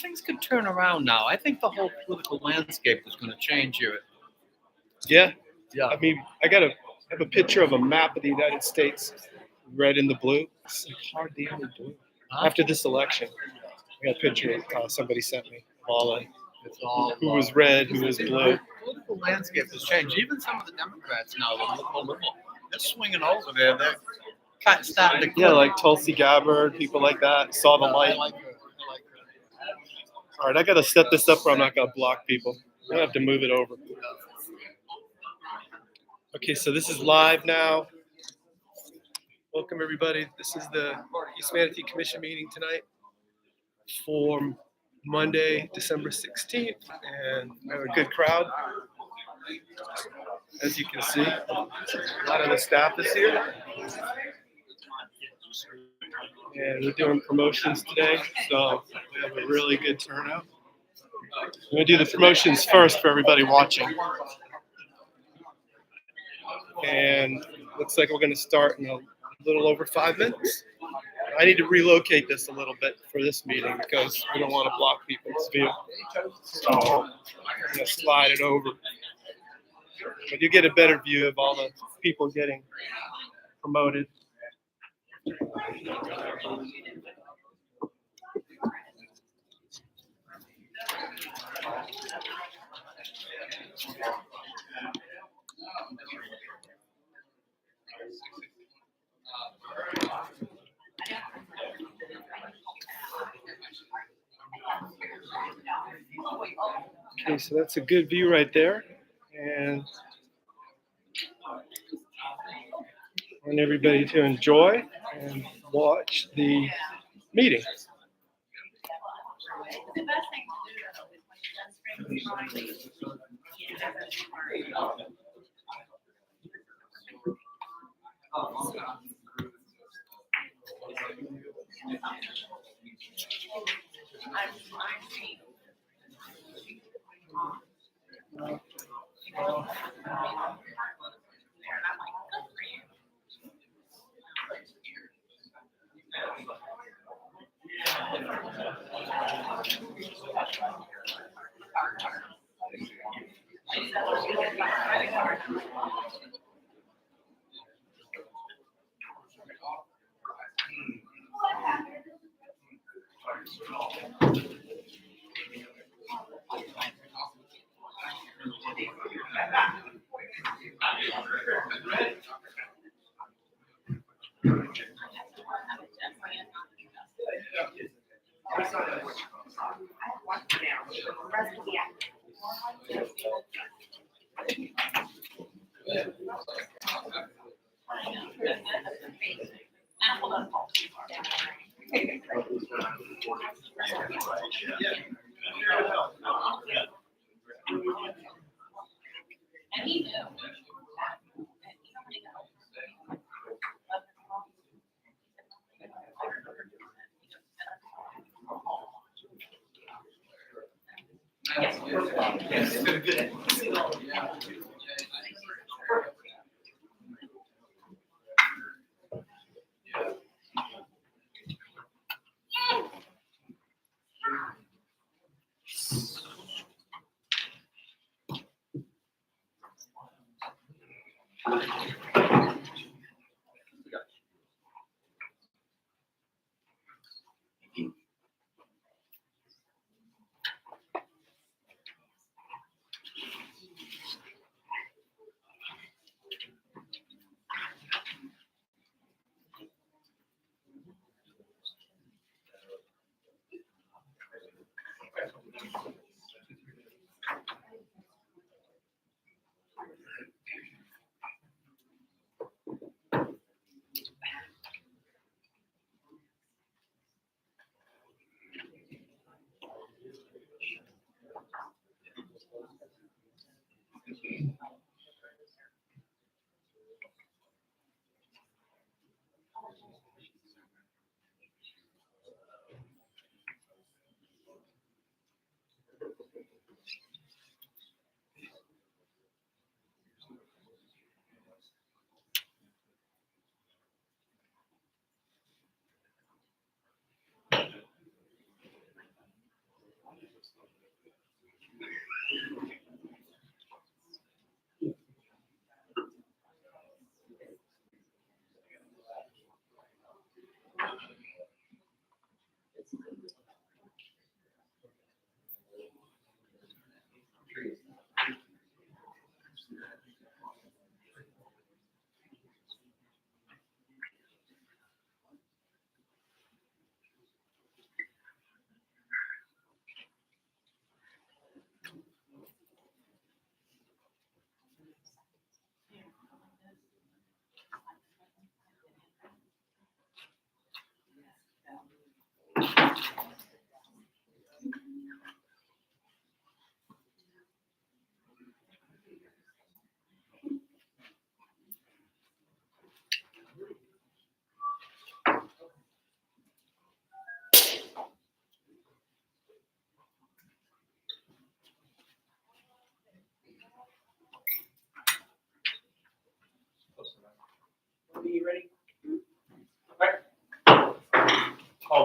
things could turn around now. I think the whole political landscape is going to change here. Yeah. Yeah. I mean, I have a picture of a map of the United States, red and the blue. It's like hardly any blue. Huh? After this election, I got a picture somebody sent me of all It's all who was red, who was blue. The political landscape has changed. Even some of the Democrats now, they're swinging over there. They're kind of starting to Yeah, like Tulsi Gabbard, people like that saw the I light. like her. All right, I got to set this up or I'm not going to block people. I'm going to have to move it over. Okay, so this is live now. Welcome, everybody. This is the East Manatee Commission meeting tonight for Monday, December 16th. And we have a good crowd. As you can see, a lot of the staff is here. And we're doing promotions today, so we have a really good turnout. I'm going to do the promotions first for everybody watching. And looks like we're going to start in a little over 5 minutes. I need to relocate this a little bit for this meeting because we don't want to block people's view. So I'm going to slide it over. But you get a better view of all the people getting promoted. Okay, so that's a good view right there. And I want everybody to enjoy and watch the meeting.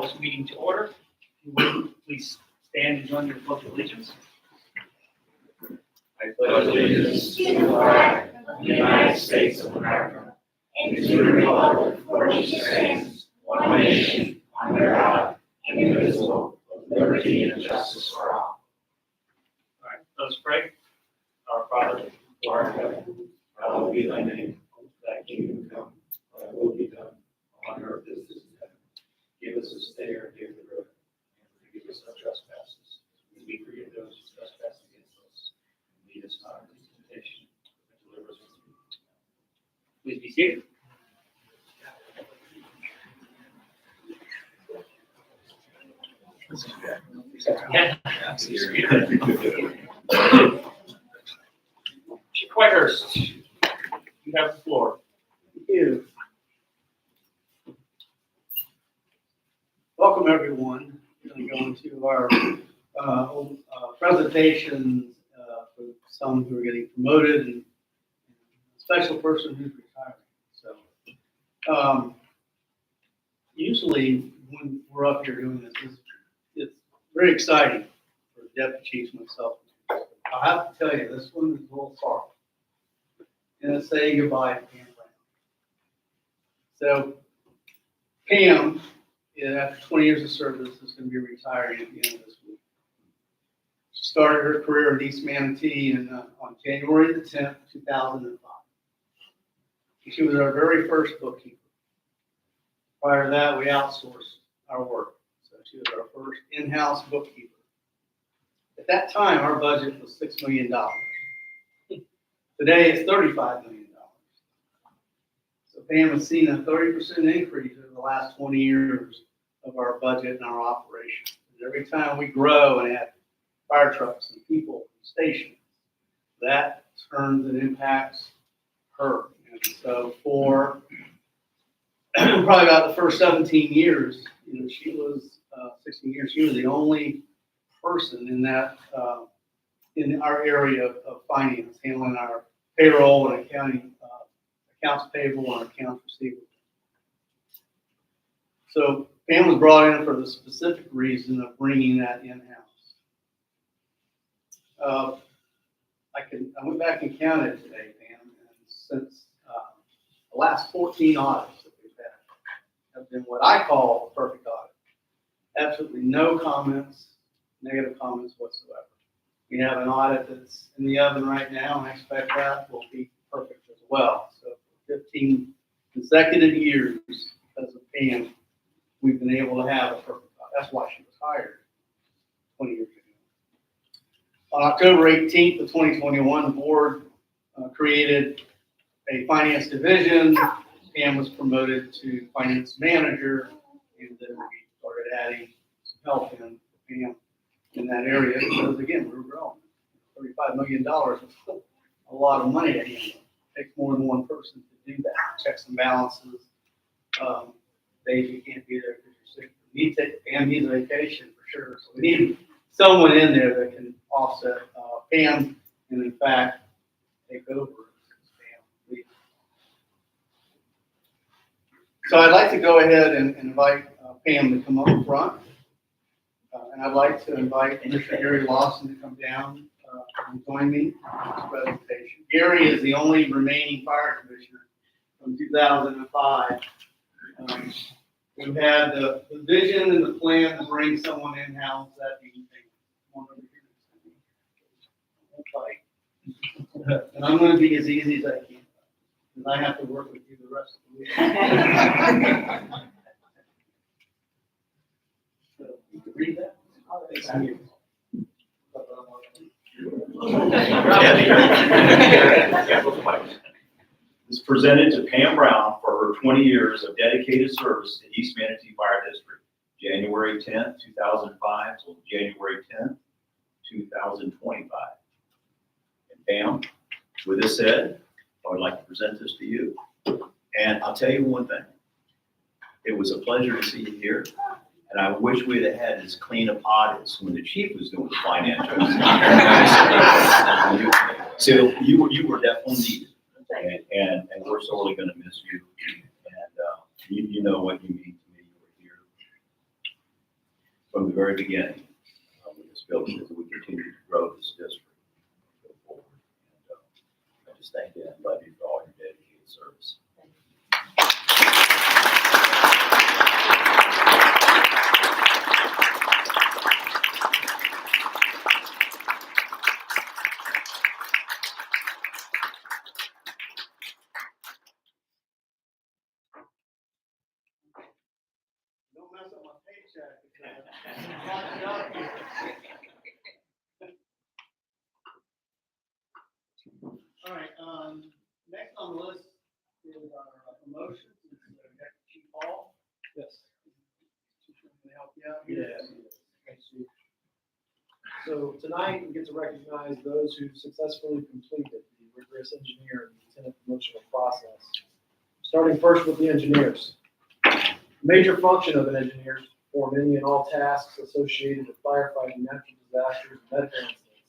this meeting to order. If you would, please stand and join your pledge of allegiance. I pledge allegiance to the flag of the United States of America and to the republic for which it stands, one nation, under God, indivisible, with liberty and justice for all. All right, let us pray. Our Father, who art in heaven, hallowed be thy name. Thy kingdom come, thy will be done, on earth as it is in heaven. Give us this day our daily bread, and forgive us our trespasses, as we forgive those who trespass against us. And lead us not into temptation, but deliver us from evil. please be seated. Chief Whitehurst, you have the floor. Thank you. Welcome, everyone. We're going to go into our presentations for some who are getting promoted and a special person who's retiring. So, usually when we're up here doing this, it's very exciting for deputy chiefs myself. I have to tell you, this one is a little sorrowful. And it's saying goodbye to Pam Brown. So Pam, after 20 years of service, is going to be retiring at the end of this week. She started her career in East Manatee on January the 10th, 2005. She was our very first bookkeeper. Prior to that, we outsourced our work. So she was our first in-house bookkeeper. At that time, our budget was $6 million. Today, it's $35 million. So Pam has seen a 30% increase over the last 20 years of our budget and our operation. And every time we grow and add fire trucks and people and stations, that turns and impacts her. And so for probably about the first 17 years, she was 16 years. She was the only person in that in our area of finance, handling our payroll and accounting, accounts payable and accounts receivable. So Pam was brought in for the specific reason of bringing that in-house. I went back and counted today, Pam, and since the last 14 audits that we've had have been what I call a perfect audit. Absolutely no comments, negative comments whatsoever. We have an audit that's in the oven right now, and I expect that will be perfect as well. So for 15 consecutive years, because of Pam, we've been able to have a perfect audit. That's why she was hired 20 years ago. On October 18th of 2021, the board created a finance division. Pam was promoted to finance manager, and then we started adding some help in Pam in that area because, again, we were growing. $35 million is still a lot of money to handle. It takes more than one person to do that. Checks and balances. Days you can't be there because you're sick. We need to take Pam needs a vacation for sure. So we need someone in there that can offset Pam and, in fact, take over as Pam leaves. So I'd like to go ahead and invite Pam to come up front. And I'd like to invite Commissioner Gary Lawson to come down and join me in this presentation. Gary is the only remaining fire commissioner from 2005 who had the vision and the plan to bring someone in-house that evening. And I'm going to be as easy as I can, because I have to work with you the rest of the week. So you can read that? Thank you. This is presented to Pam Brown for her 20 years of dedicated service to East Manatee Fire District, January 10th, 2005 till January 10th, 2025. And Pam, with this said, I would like to present this to you. And I'll tell you one thing. It was a pleasure to see you here. And I wish we'd have had as clean of audits when the chief was doing the financials. So you were definitely needed. And we're sorely going to miss you. And you know what you mean to me. You were here from the very beginning with this building as we continue to grow this district. Go forward. And, I just thank you and love you for all your dedicated service. Don't mess up my paycheck. All right, next on the list is our promotions. It's Chief Hall. Yes. Can I help you out? Yeah. Thanks, Chief. So tonight, we get to recognize those who successfully completed the rigorous engineer and lieutenant promotional process. Starting first with the engineers. The major function of an engineer is to perform any and all tasks associated with firefighting, natural disasters, and medical incidents,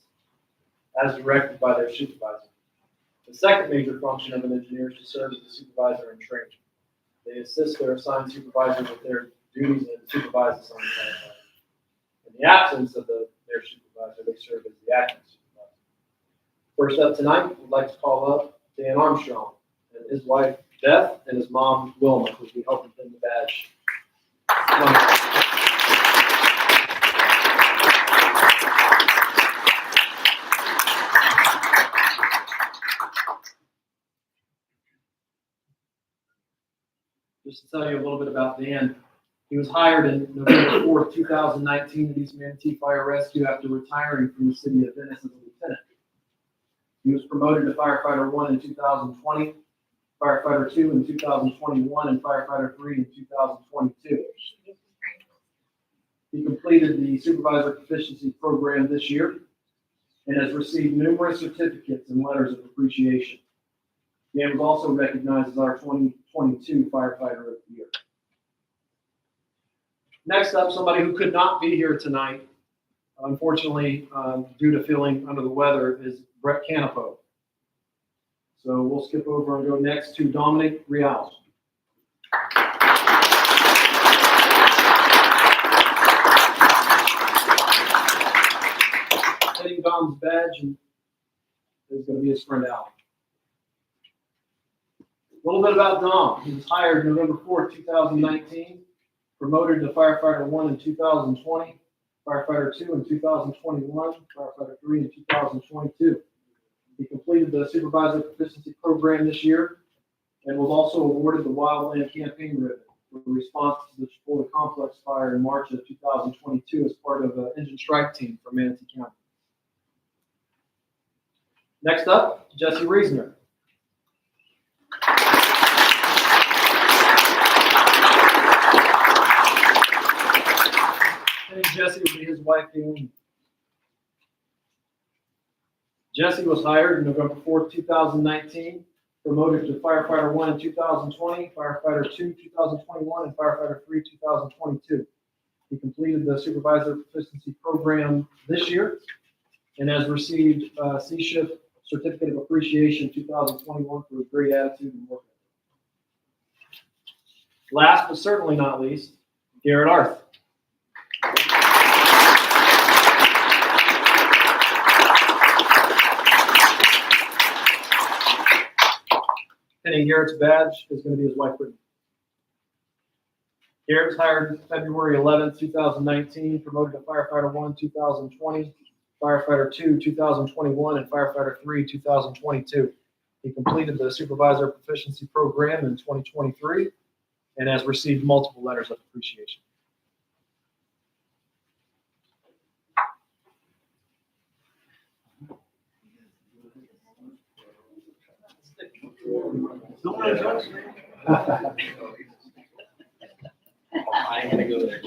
as directed by their supervisor. The second major function of an engineer is to serve as the supervisor in training. They assist their assigned supervisor with their duties and supervise assigned firefighters. In the absence of their supervisor, they serve as the acting supervisor. First up tonight, we'd like to call up Dan Armstrong and his wife Beth and his mom Wilma, who will be helping pin the badge. Come on. Just to tell you a little bit about Dan, he was hired in November 4th, 2019 at East Manatee Fire Rescue after retiring from the city of Venice as a lieutenant. He was promoted to firefighter 1 in 2020, firefighter 2 in 2021, and firefighter 3 in 2022. He completed the supervisor proficiency program this year and has received numerous certificates and letters of appreciation. Dan was also recognized as our 2022 Firefighter of the Year. Next up, somebody who could not be here tonight, unfortunately, due to feeling under the weather, is Brett Canapo. So we'll skip over and go next to Dominic Rial. Getting Dom's badge is going to be his friend Al. A little bit about Dom. He was hired November 4th, 2019, promoted to firefighter 1 in 2020, firefighter 2 in 2021, firefighter 3 in 2022. He completed the supervisor proficiency program this year and was also awarded the Wildland Campaign Ribbon for response to the Chipotle Complex fire in March of 2022 as part of an engine strike team for Manatee County. Next up, Jesse Reisner. Jesse will be his wife, Amy. Jesse was hired November 4th, 2019, promoted to firefighter 1 in 2020, firefighter 2, 2021, and firefighter 3, 2022. He completed the supervisor proficiency program this year and has received C-Shift Certificate of Appreciation 2021 for his great attitude and work ethic. Last but certainly not least, Garrett Arth. Pinning Garrett's badge is going to be his wife, Brittany. Garrett was hired February 11th, 2019, promoted to firefighter 1, 2020, firefighter 2, 2021, and firefighter 3, 2022. He completed the supervisor proficiency program in 2023 and has received multiple letters of appreciation. I ain't gonna go there.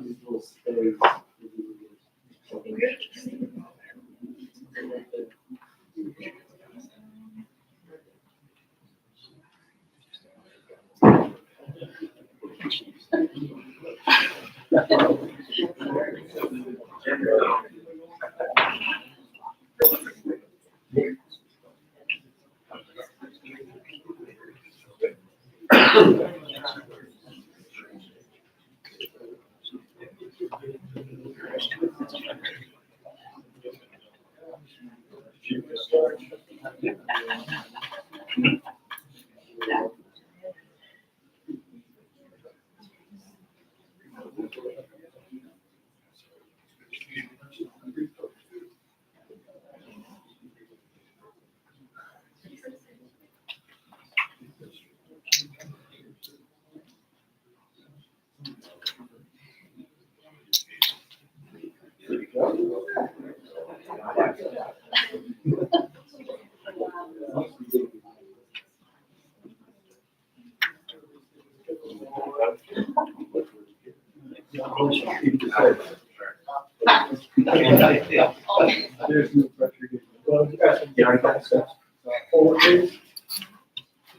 These little stays. There's no pressure. Well, you guys can get our next steps. Forward, please.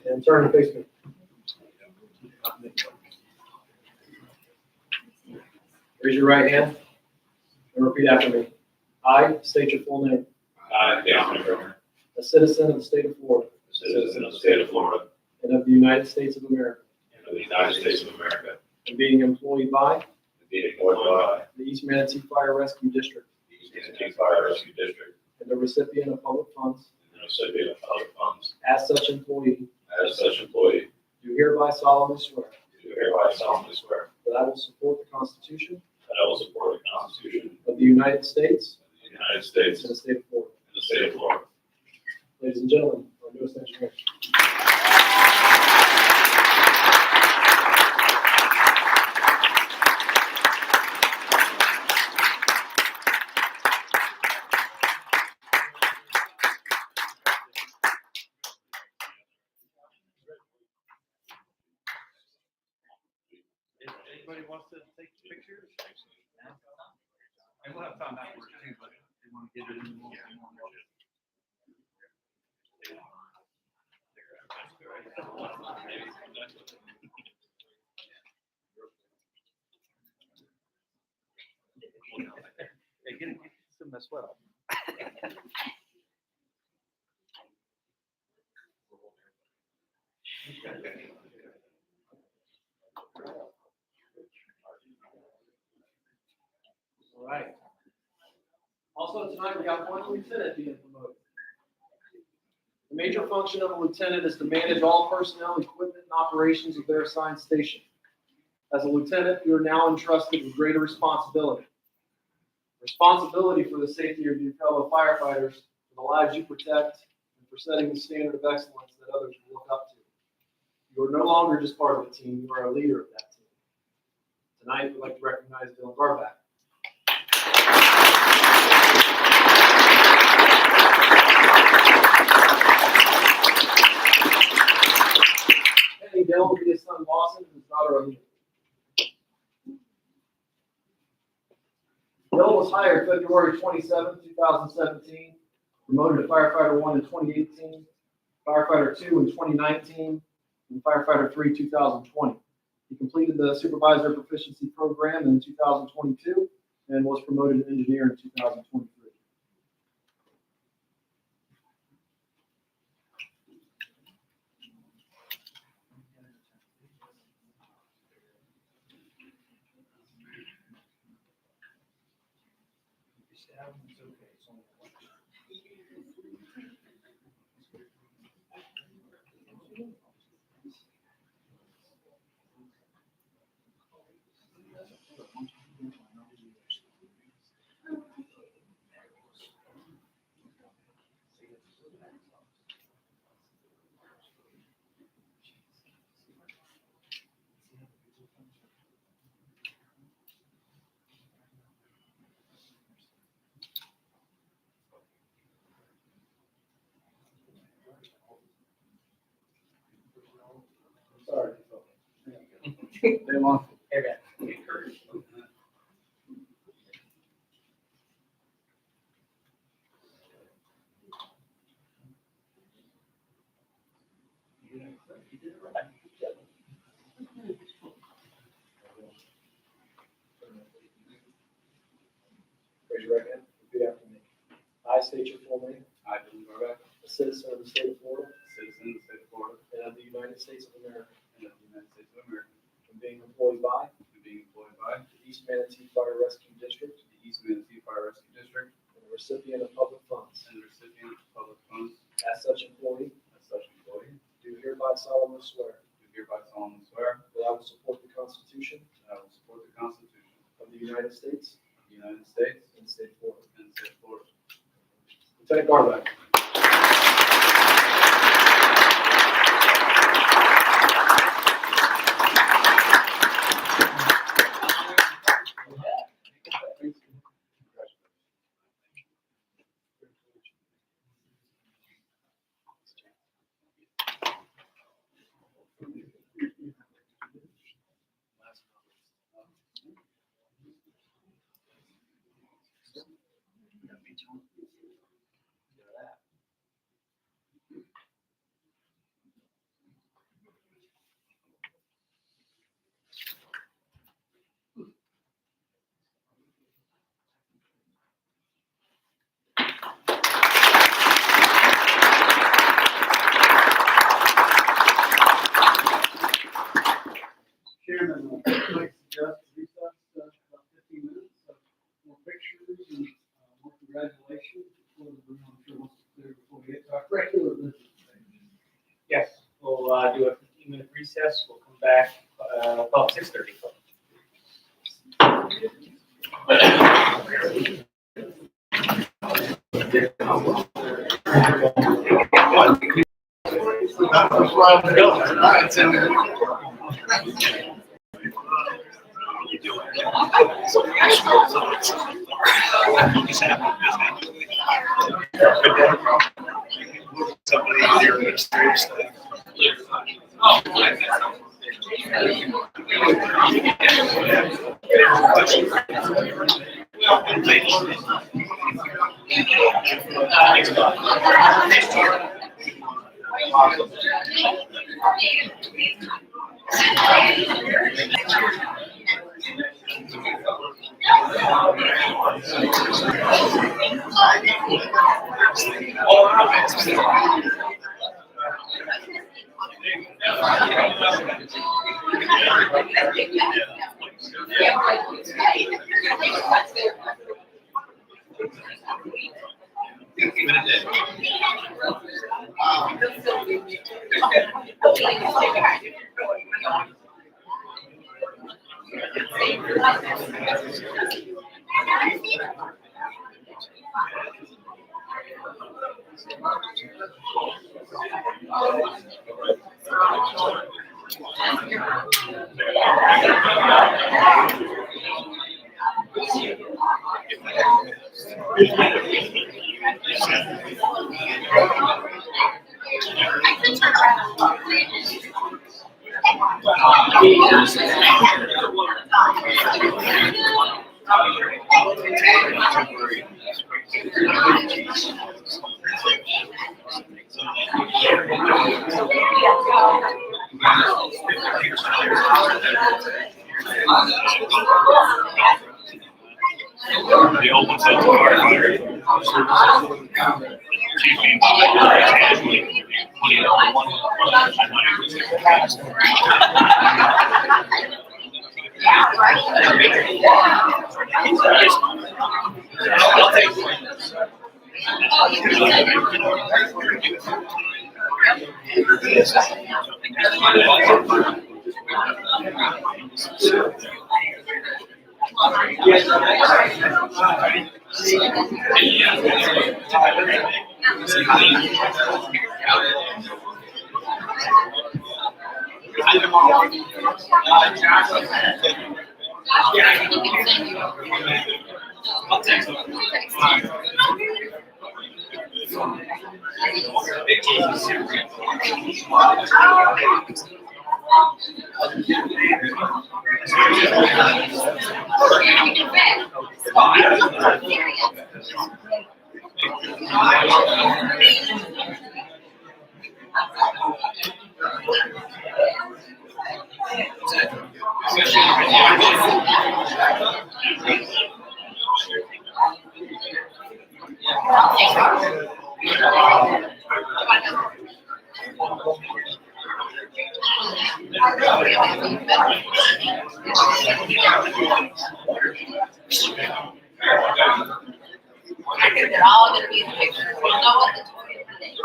And turn and face me. Raise your right hand and repeat after me. I state your full name. I, Anthony Bremer, A citizen of the state of Florida a citizen of the state of Florida and of the United States of America, and of the United States of America, and being employed by and being employed by the East Manatee Fire Rescue District the East Manatee Fire Rescue District and the recipient of public funds, and the recipient of public funds, as such employee, as such employee, do hereby solemnly swear do hereby solemnly swear that I will support the Constitution that I will support the Constitution of the United States of the United States and the state of Florida. and the state of Florida. Ladies and gentlemen, our newest engineer. If anybody wants to take pictures? And we'll have time afterwards too, but if you want to get it in the morning. Hey, get some of that sweat off. All right. Also tonight, we got one lieutenant being promoted. The major function of a lieutenant is to manage all personnel, equipment, and operations of their assigned station. As a lieutenant, you are now entrusted with greater responsibility. Responsibility for the safety of your fellow firefighters, for the lives you protect, and for setting the standard of excellence that others will look up to. You are no longer just part of the team, you are a leader of that team. Tonight, we'd like to recognize Dylan Garback. Hey, Dylan will be his son Lawson and his daughter Alina. Dylan was hired February 27, 2017, promoted to firefighter 1 in 2018, firefighter 2 in 2019, and firefighter 3 2020. He completed the supervisor proficiency program in 2022 and was promoted to engineer in 2023. They want. Raise your right hand. Repeat after me. I state your full name. I, Dylan Gorback, A citizen of the state of Florida citizen of the state of Florida and of the United States of America, and of the United States of America, and being employed by and being employed by the East Manatee Fire Rescue District the East Manatee Fire Rescue District and the recipient of public funds. and the recipient of public funds As such employee, as such employee, do hereby solemnly swear do hereby solemnly swear that I will support the Constitution that I will support the Constitution of the United States of the United States and the state of Florida. and the state of Florida. Lieutenant Garback. Chairman, I'd like to suggest recess about 15 minutes, more pictures and more congratulations. Before the room, I'm sure wants to clear before we get to our regular business. Yes, we'll do a 15-minute recess. We'll come back about 6:30. The old ones had firefighter They're all gonna be in the picture. You know what the toy is today.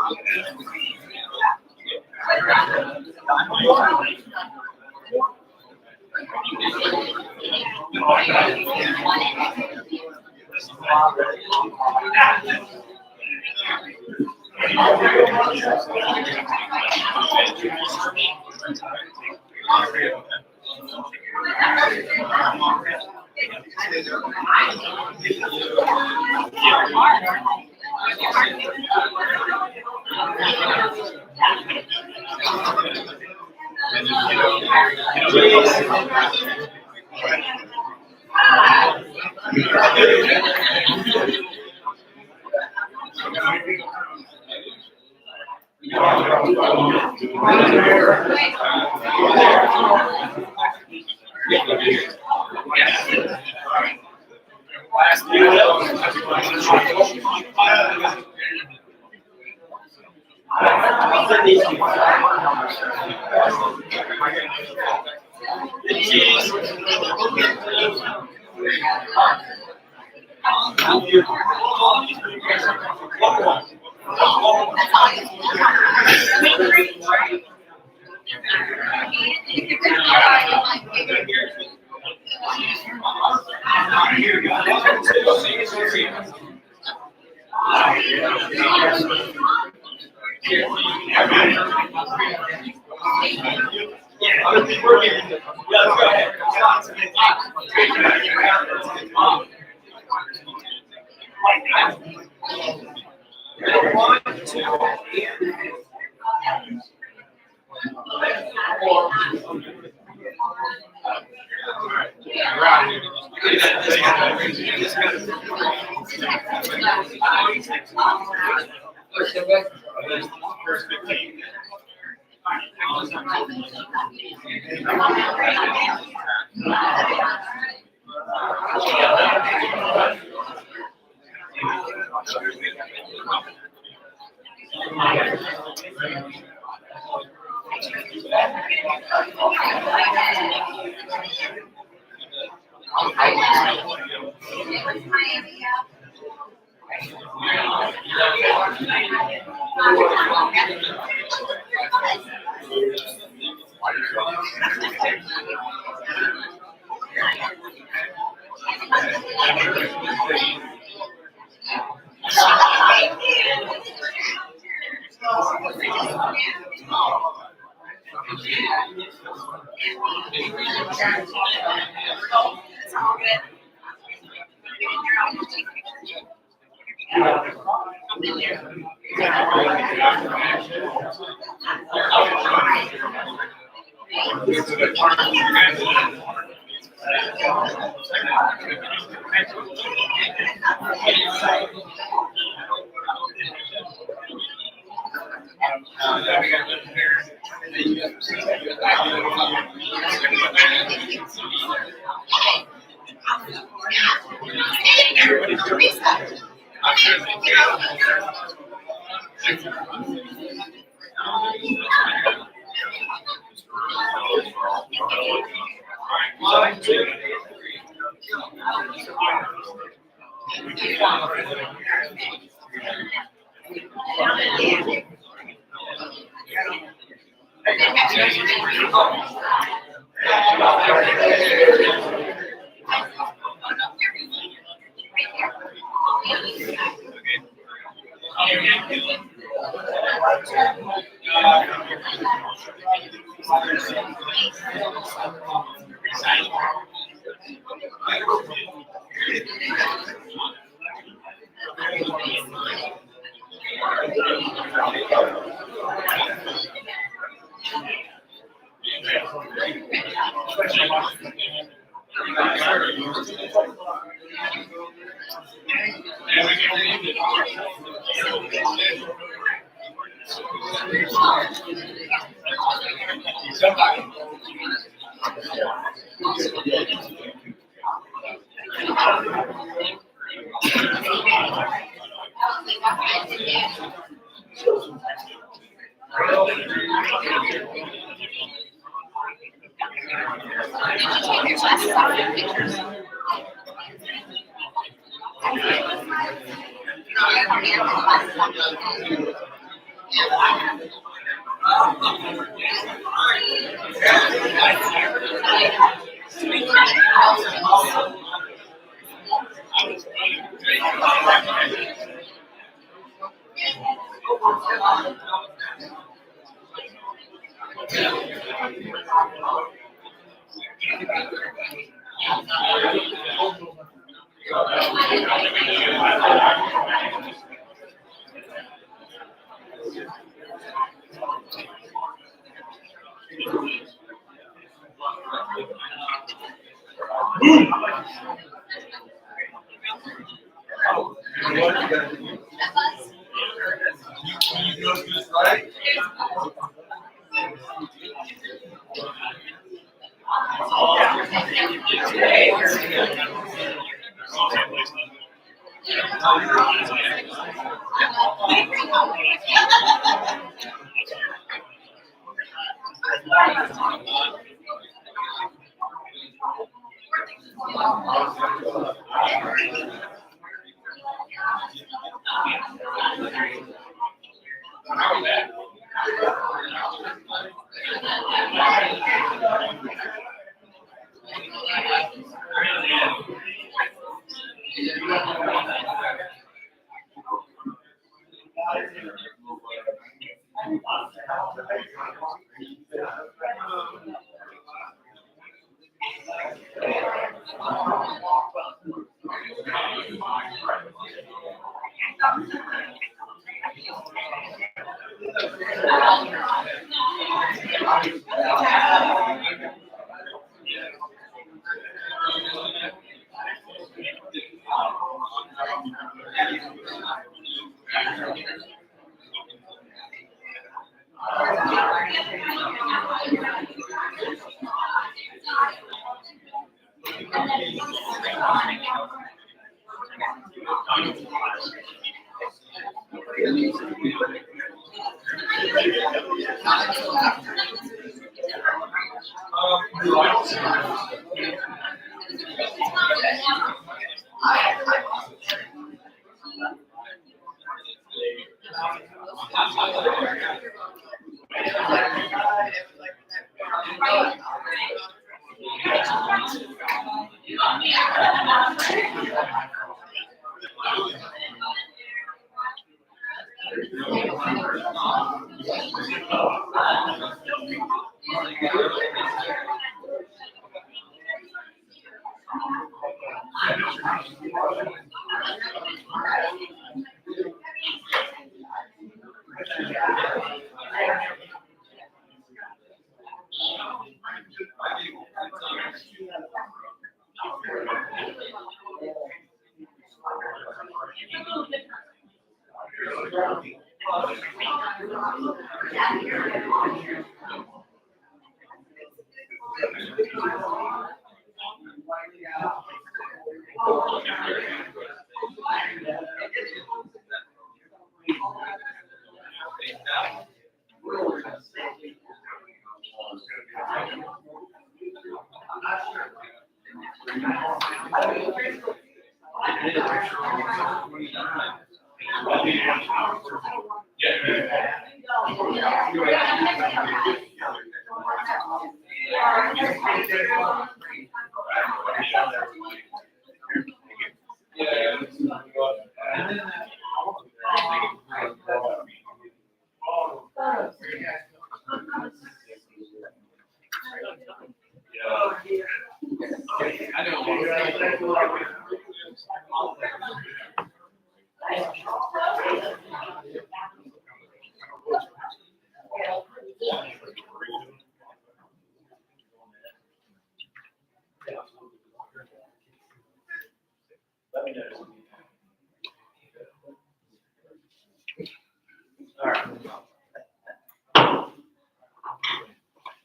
take your glasses off and pictures?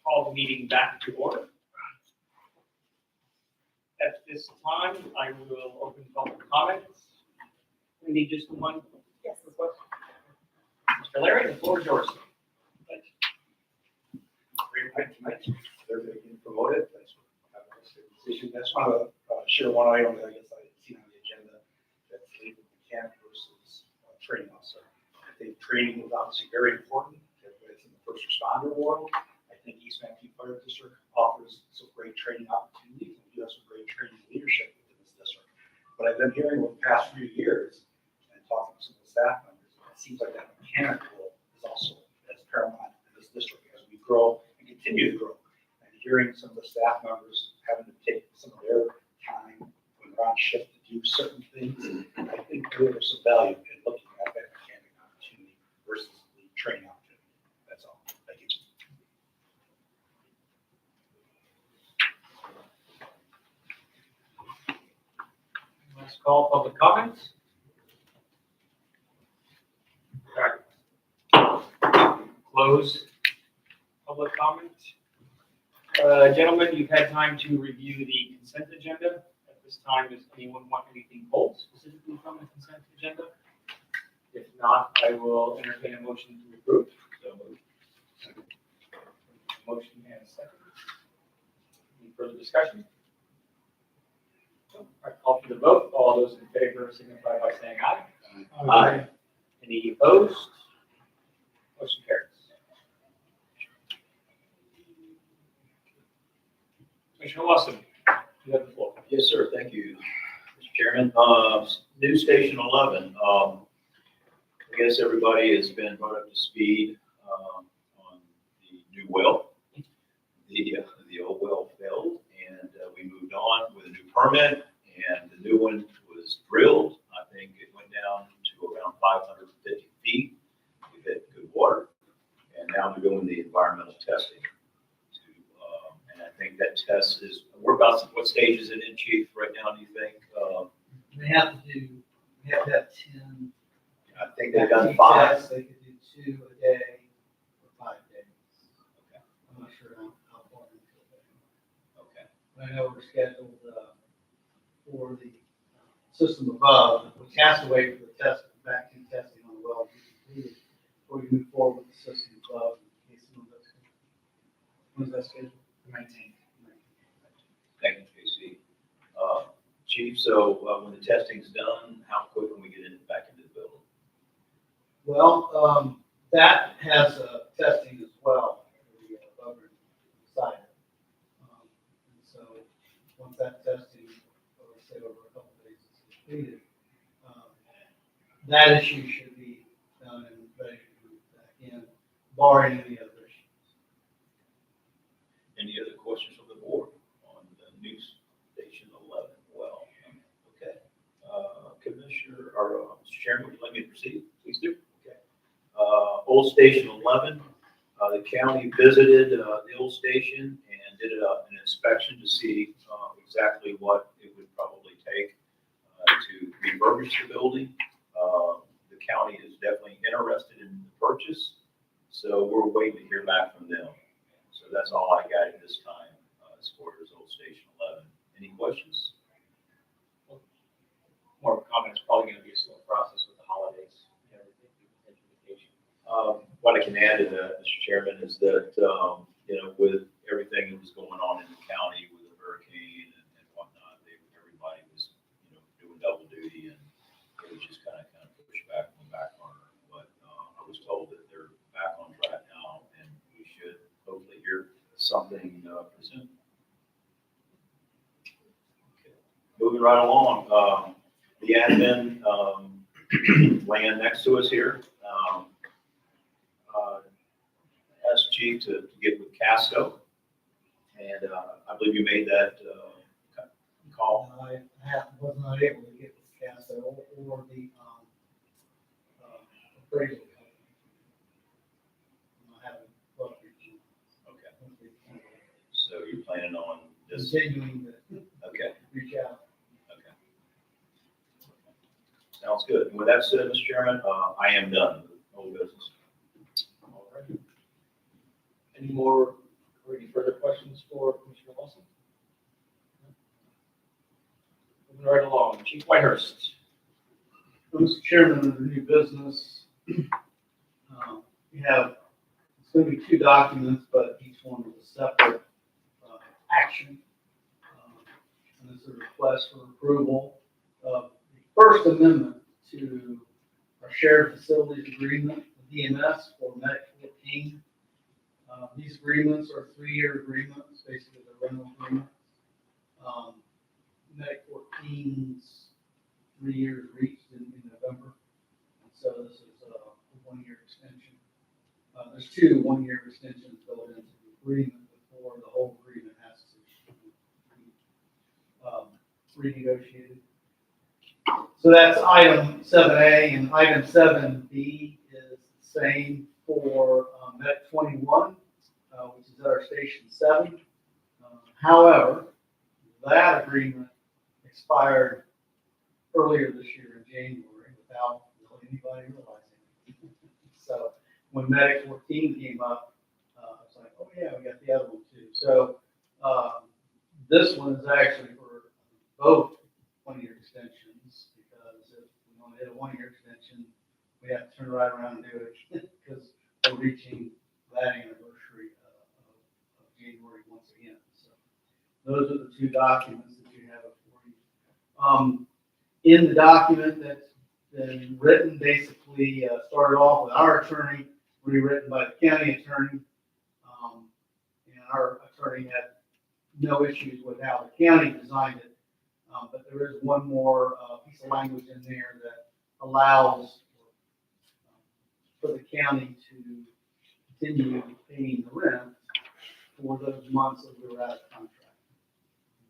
Call the meeting back to order. At this time, I will open public comments. We need just one request. Mr. Larry, the floor is yours. They're getting promoted. position. I just want to share one item that I guess I seen on the agenda, that's legal mechanic versus training officer. I think training is obviously very important, whether it's in the first responder world. I think East Manatee Fire District offers some great training opportunities, and we do have some great training leadership within this district. But I've been hearing over the past few years, and talking to some of the staff members, it seems like that mechanic role is also as paramount in this district as we grow and continue to grow. And hearing some of the staff members having to take some of their time when they're on shift to do certain things, I think there's some value in looking at that mechanic opportunity versus the training opportunity. That's all. Thank you. Let's call public comments. All right. Close public comment. Gentlemen, you've had time to review the consent agenda. At this time, does anyone want anything pulled specifically from the consent agenda? If not, I will entertain a motion to approve. So moved. Motion and a second. Any further discussion? All right, call for the vote. All those in favor signify by saying aye. Aye. Any opposed? Motion carries. Commissioner Lawson, you have the floor. Yes, sir. Thank you, Mr. Chairman. New Station 11. I guess everybody has been brought up to speed on the new well. The old well failed, and we moved on with a new permit, and the new one was drilled. I think it went down to around 550 feet. We've hit good water, and now they're doing the environmental testing. And I think that test is, we're about, what stage is it in, Chief, right now, do you think? We have to have 10. I think they've done 5. Tests. They could do 2 a day for 5 days. Okay. I'm not sure how far into it. Okay. I know we're scheduled for the system above. We have to wait for the test, vacuum testing on the well to be completed before we move forward with the system above. In case someone does. When's that scheduled? 19th. Thank you, Casey. Chief, so when the testing's done, how quick can we get back into the building? Well, that has testing as well, the government side. And so once that testing, let's say over a couple of days is completed, that issue should be done and ready to move back in, barring any other issues. Any other questions from the board on the new Station 11 well? Okay. Commissioner, or Mr. Chairman, would you like me to proceed? Please do. Okay. Old Station 11, the county visited the old station and did an inspection to see exactly what it would probably take to refurbish the building. The county is definitely interested in the purchase, so we're waiting to hear back from them. So that's all I got at this time as far as Old Station 11. Any questions? More of a comment, it's probably going to be a slow process with the holidays and everything, people taking vacation. What I can add to that, Mr. Chairman, is that, with everything that was going on in the county with the hurricane and whatnot, everybody was, doing double duty, and it was just kind of pushed back on the back burner. But I was told that they're back on track now, and we should hopefully hear something soon. Okay. Moving right along, the admin land next to us here. Asked Chief to get with Casco, and I believe you made that call. I was not able to get this cast or the appraisal. I haven't looked at Okay. So you're planning on this? continuing to Okay. reach out. Okay. Sounds good. And with that said, Mr. Chairman, I am done with old business. All right. Any more, or any further questions for Commissioner Wilson? Moving right along, Chief Whitehurst. Mr. Chairman, under new business, we have, it's going to be 2 documents, but each one is a separate action. is a request for approval of the First Amendment to our shared facilities agreement with EMS for Medic 14. These agreements are 3-year agreements, basically the rental agreements. Medic 14's 3 years reached in November. And so this is a 1-year extension. There's 2 1-year extensions built into the agreement before the whole agreement has to be renegotiated. So that's item 7A, and item 7B is the same for Met 21, which is at our Station 7. However, that agreement expired earlier this year in January without really anybody realizing it. So when Medic 14 came up, I was like, oh yeah, we got the other one too. So this one is actually for both 1-year extensions, because if we want to hit a 1-year extension, we have to turn right around and do it again, because we're reaching that anniversary of January once again. So those are the 2 documents that you have before you. In the document that's been written, basically started off with our attorney, rewritten by the county attorney. And our attorney had no issues with how the county designed it. But there is one more piece of language in there that allows for the county to continue paying the rent for those months that we were out of contract.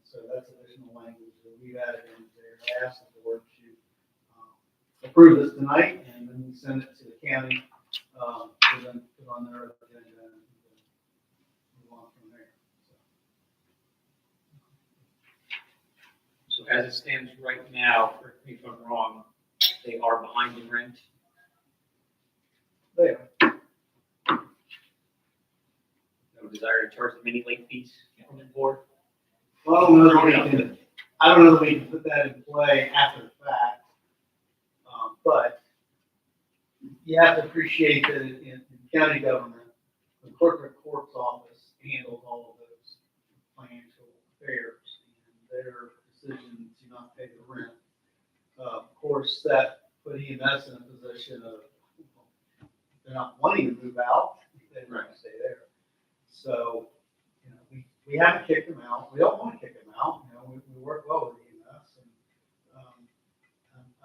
So that's additional language that we added in there. I asked the board to approve this tonight, and then we send it to the county for them to put on their agenda and move on from there. So as it stands right now, correct me if I'm wrong, they are behind in rent. There. No desire to charge them any late fees from the board. Well, I don't know that we can put that in play after the fact. But you have to appreciate that in county government, the corporate court's office handles all of those financial affairs, and their decision to not pay the rent. Of course, that put EMS in a position of, they're not wanting to move out, they want to stay there. So, we haven't kicked them out. We don't want to kick them out. We work well with EMS, and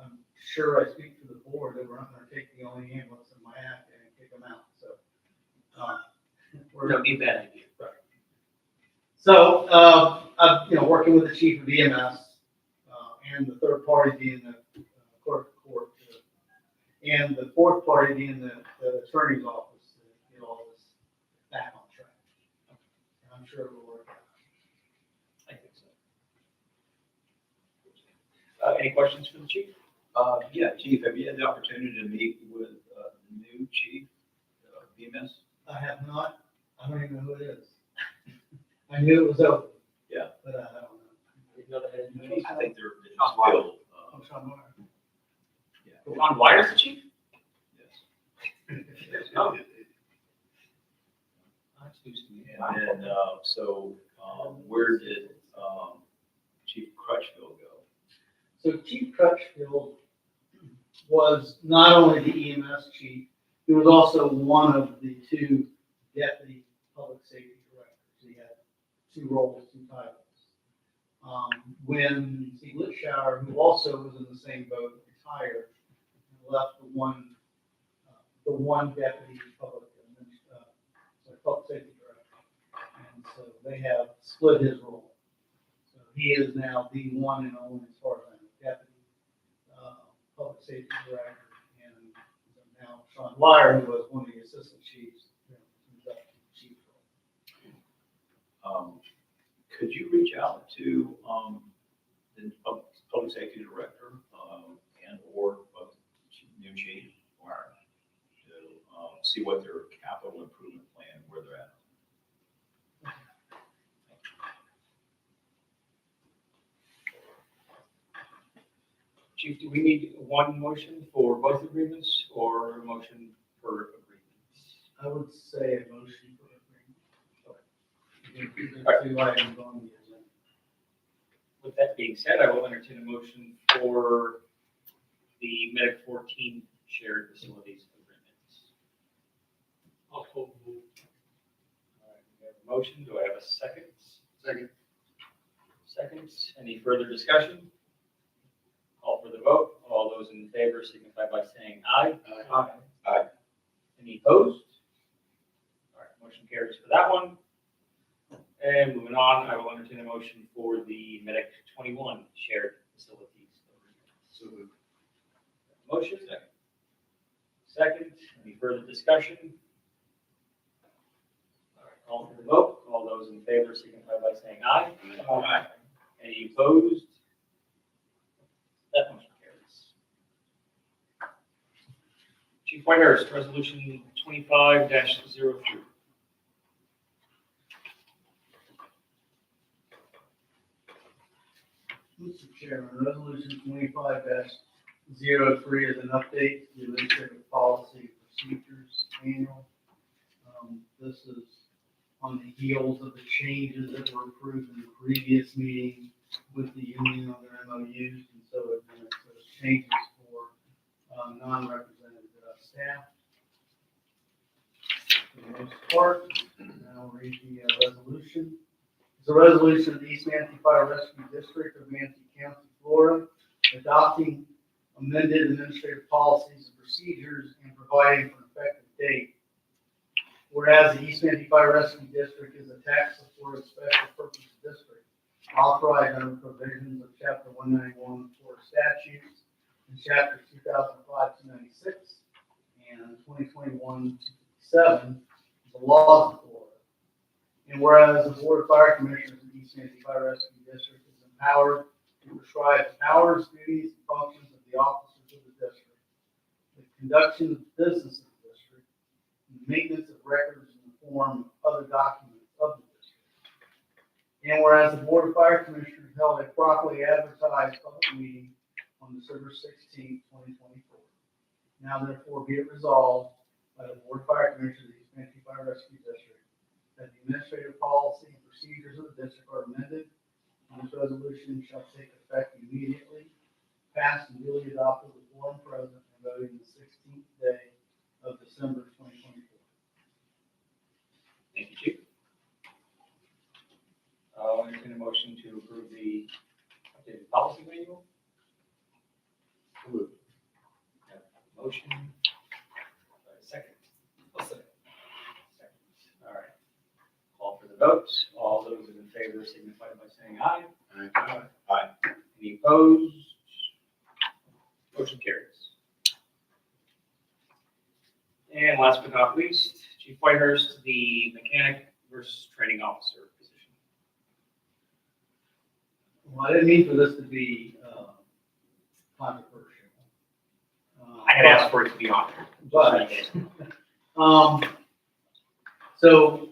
I'm sure I speak for the board that we're not going to take the only ambulance in Manatee and kick them out. So, Don't need that idea. Right. So, I'm working with the chief of EMS and the third party being the court, and the fourth party being the attorney's office to get all this back on track. And I'm sure it will work out. I think so. Any questions for the chief? Yeah, Chief, have you had the opportunity to meet with the new chief of BMS? I have not. I don't even know who it is. I knew it was open. Yeah. But I don't know. I think they're still. I'm Sean Meyer. Ron Wyer's the chief? Yes. Oh. That's news to me. And then, where did Chief Crutchfield go? So Chief Crutchfield was not only the EMS chief, he was also one of the 2 deputy public safety directors. He had 2 roles, 2 titles. When Steve Litschauer, who also was in the same boat, retired, and left the one deputy public safety director. And so they have split his role. So he is now the one and only, as far as I know, deputy public safety director. And now Sean Meyer, who was one of the assistant chiefs, moved up to the chief role. Could you reach out to the public safety director and or new chief to see what their capital improvement plan, where they're at? Chief, do we need one motion for both agreements or a motion per agreement? I would say a motion for agreement. The 2 items on the agenda. With that being said, I will entertain a motion for the Medic 14 shared facilities agreements. I'll call the vote. All right, we have a motion. Do I have a second? Second. Seconds. Any further discussion? Call for the vote. All those in favor signify by saying aye. Aye. Aye. Any opposed? All right, motion carries for that one. And moving on, I will entertain a motion for the Medic 21 shared facilities agreement. Motion. Second. Any further discussion? All right, call for the vote. All those in favor signify by saying aye. Aye. Any opposed? That motion carries. Chief Whitehurst, resolution 25-03. Mr. Chairman, resolution 25-03 is an update to the administrative policy procedures manual. This is on the heels of the changes that were approved in the previous meeting with the union on their MOUs, and so it makes those changes for non-represented staff. For the most part, and I'll read the resolution. It's a resolution of the East Manatee Fire Rescue District of Manatee County, Florida, adopting amended administrative policies and procedures and providing for an effective date. Whereas the East Manatee Fire Rescue District is a tax-supported special purpose district authorized under provisions of Chapter 191 Florida statutes and Chapter 2005-296 and 2021-7 the laws of Florida. And whereas the Board of Fire Commissioners of the East Manatee Fire Rescue District is empowered to prescribe the powers, duties, and functions of the officers of the district, the conduction of business of the district, and the maintenance of records in the form of other documents of the district. And whereas the Board of Fire Commissioners held a properly advertised public meeting on December 16, 2024. Now therefore be it resolved by the Board of Fire Commissioners of the East Manatee Fire Rescue District that the administrative policy and procedures of the district are amended, and this resolution shall take effect immediately, passed and duly adopted with one present and voting the 16th day of December 2024. Thank you, Chief. I'll entertain a motion to approve the updated policy manual. Moved. Motion. Second. Second. All right. Call for the vote. All those in favor signify by saying aye. Aye. Aye. Any opposed? Motion carries. And last but not least, Chief Whitehurst, the mechanic versus training officer position. Well, I didn't mean for this to be controversial. I had asked for it to be on there. But, so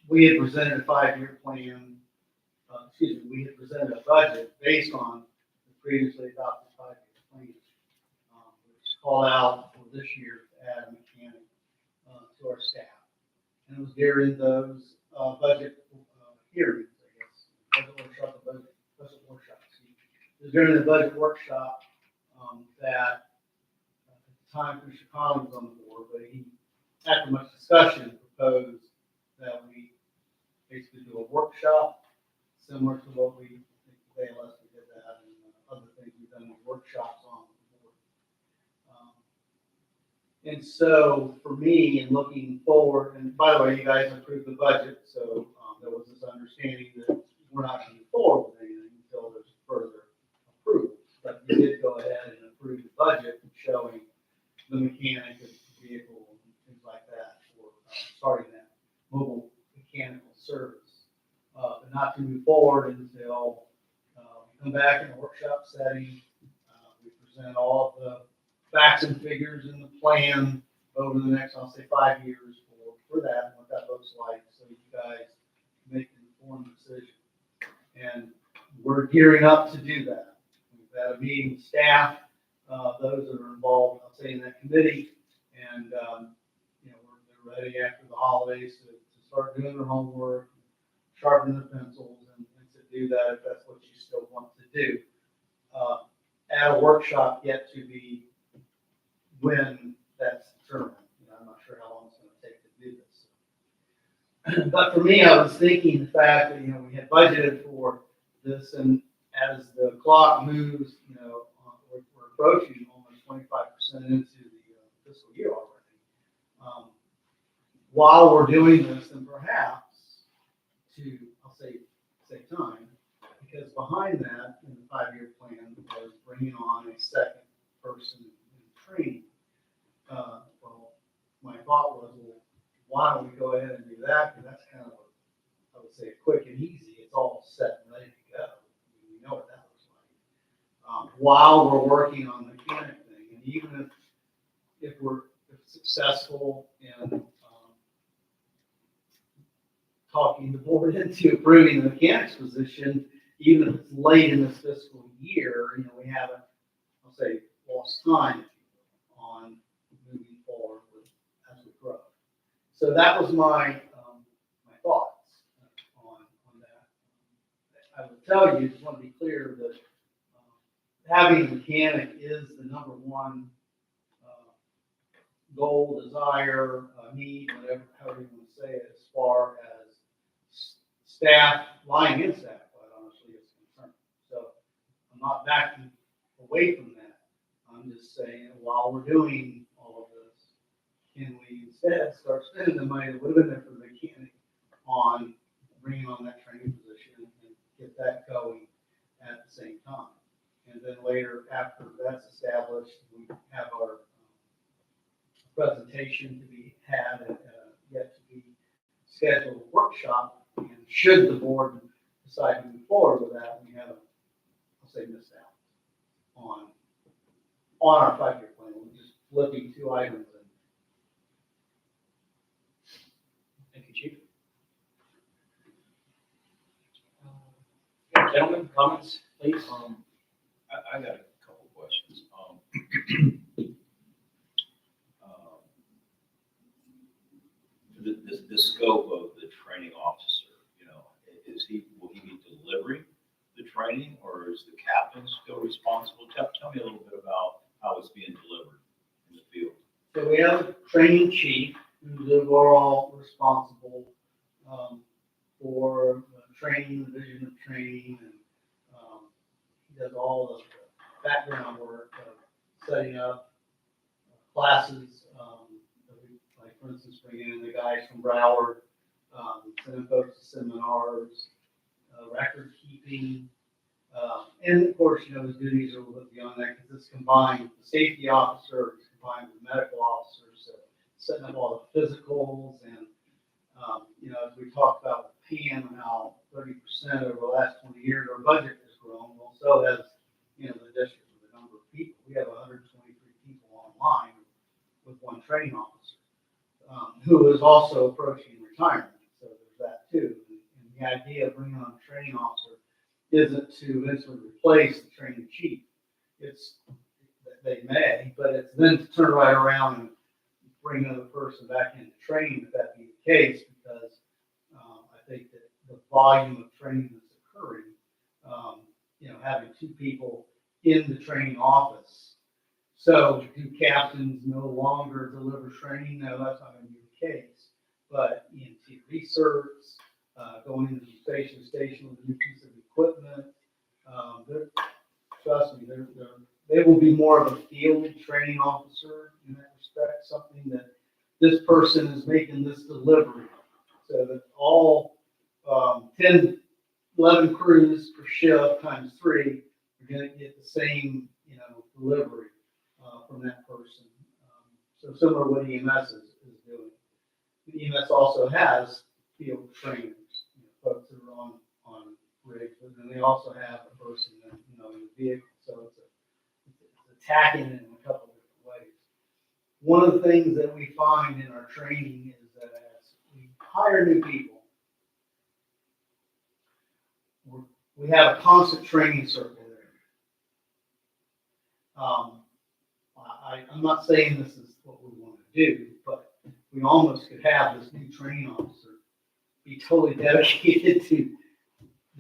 we had presented a 5-year plan, we had presented a budget based on the previously adopted 5-year plan, which called out for this year to add a mechanic to our staff. And it was during those budget hearings, I guess, budget workshop, it was during the budget workshop that at the time Commissioner Carlino was on the board, but he, after much discussion, proposed that we basically do a workshop similar to what we did that and other things we've done with workshops on the board. And so for me, in looking forward, and by the way, you guys approved the budget, so there was this understanding that we're not going to move forward with anything until there's further approval. But we did go ahead and approve the budget showing the mechanic of the vehicle and things like that for starting that mobile mechanical service. But not to move forward until we come back in a workshop setting. We present all of the facts and figures in the plan over the next, I'll say, 5 years for that, and what that looks like, so you guys make an informed decision. And we're gearing up to do that. We've had a meeting with staff, those that are involved, I'll say, in that committee, and they're ready after the holidays to start doing their homework, sharpening their pencils, and sit do that if that's what you still want to do. At a workshop yet to be when that's determined. I'm not sure how long it's gonna take to do this. But for me, I was thinking the fact that, we had budgeted for this, and as the clock moves, we're approaching almost 25% into the fiscal year already. While we're doing this, and perhaps to, I'll say, save time, because behind that, in the 5-year plan, was bringing on a second person in training. Well, my thought was, well, why don't we go ahead and do that? Because that's kind of, I would say, quick and easy. It's all set and ready to go. We know what that looks like. While we're working on the mechanic thing, and even if we're successful in talking the board into approving the mechanics position, even if it's late in this fiscal year, we haven't, I'll say, lost time on moving forward as we grow. So that was my thoughts on that. I would tell you, just want to be clear that having a mechanic is the number one goal, desire, need, whatever, however you want to say it, as far as staff, line and staff, quite honestly, is concerned. So I'm not backing away from that. I'm just saying, while we're doing all of this, can we instead start spending the money that would have been there for the mechanic on bringing on that training position and get that going at the same time? And then later, after that's established, we have our presentation to be had at yet to be scheduled workshop. And should the board decide to move forward with that, we have, I'll say, missed out on our 5-year plan. We're just flipping 2 items. Thank you, Chief. Gentlemen, comments, please? I got a couple questions. The scope of the training officer, will he be delivering the training, or is the captain still responsible? Tell me a little bit about how it's being delivered in the field. So we have a training chief who's overall responsible for training, the vision of training, and he does all the background work of setting up classes. That we, like, for instance, bringing in the guys from Broward, sending folks to seminars, record keeping, and of course, the duties are a little bit beyond that, because it's combined with the safety officer, it's combined with medical officers, so setting up all the physicals, and as we talked about with Pam, how 30% over the last 20 years our budget has grown. Well, so has the district with the number of people. We have 123 people online with one training officer who is also approaching retirement. So there's that too. And the idea of bringing on a training officer isn't to eventually replace the training chief. It's that they may, but it's then to turn right around and bring another person back into training if that be the case, because I think that the volume of training that's occurring, having 2 people in the training office. So do captains no longer deliver training? No, that's not going to be the case. But EMT research, going into the station to station with a new piece of equipment, trust me, they will be more of a field training officer in that respect, something that this person is making this delivery. So that all 10, 11 crews per shift times 3 are going to get the same, delivery from that person. So similar to what EMS is doing. The EMS also has field trainers, folks that are on rigs, but then they also have a person in the vehicle. So it's attacking it in a couple of different ways. One of the things that we find in our training is that as we hire new people, we have a constant training circle there. I'm not saying this is what we want to do, but we almost could have this new training officer be totally dedicated to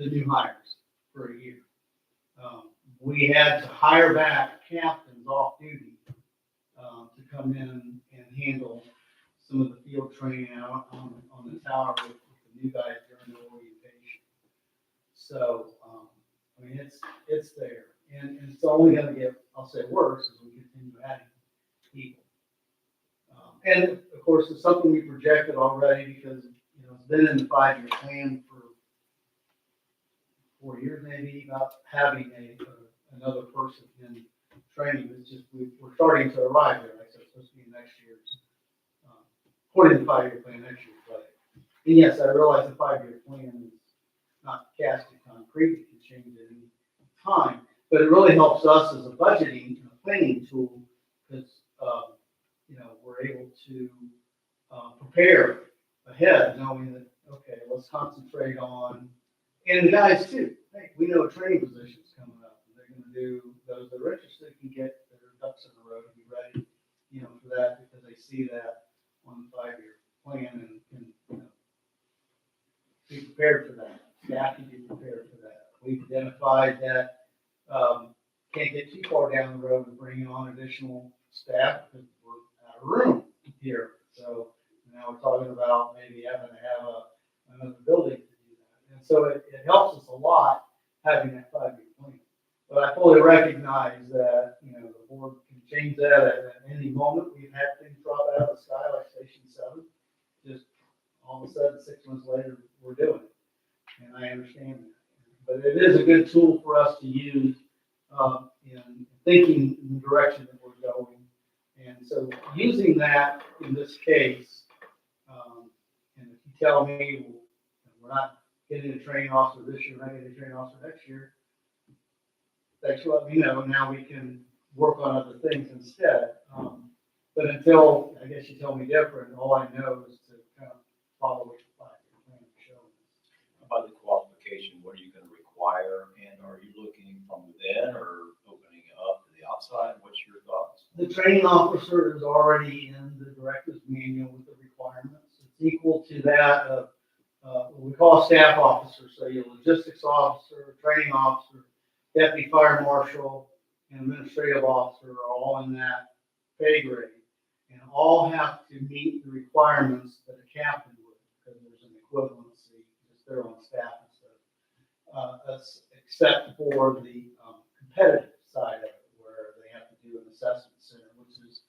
the new hires for a year. We had to hire back captains off duty to come in and handle some of the field training out on the tower with the new guys during the orientation. So, I mean, it's there, and it's only going to get, I'll say, worse as we continue adding people. And of course, it's something we projected already because, you know, it's been in the 5-year plan for 4 years maybe, about having another person in training. It's just, we're starting to arrive there. Like I said, it's supposed to be next year's, according to the 5-year plan, next year's budget. And yes, I realize the 5-year plan is not cast in concrete, it can change at any time, but it really helps us as a budgeting and a planning tool because, you know, we're able to prepare ahead, knowing that, okay, let's concentrate on, and the guys too. Hey, we know training positions coming up, and they're going to do, those that are interested can get their ducks in a row and be ready, you know, for that because they see that on the 5-year plan and you know, be prepared for that. Staff can be prepared for that. We've identified that can't get too far down the road with bringing on additional staff because we're out of room here. So now we're talking about maybe having to have another building to do that. And so it helps us a lot having that 5-year plan. But I fully recognize that, you know, the board can change that at any moment. We've had things drop out of the sky like Station 7. Just all of a sudden, 6 months later, we're doing it. And I understand that. But it is a good tool for us to use in thinking in the direction that we're going. And so using that in this case, and if you tell me we're not getting a training officer this year, we're not getting a training officer next year, thanks for letting me know. Now we can work on other things instead. But until, I guess you tell me different, all I know is to kind of follow what the 5-year plan shows. About the qualification, what are you going to require, and are you looking from within or opening it up to the outside? What's your thoughts? The training officer is already in the director's manual with the requirements. It's equal to that of what we call a staff officer. So your logistics officer, training officer, deputy fire marshal, and administrative officer are all in that pay grade, and all have to meet the requirements that a captain would, because there's an equivalency because they're on staff and stuff. Except for the competitive side of it, where they have to do an assessment center, which is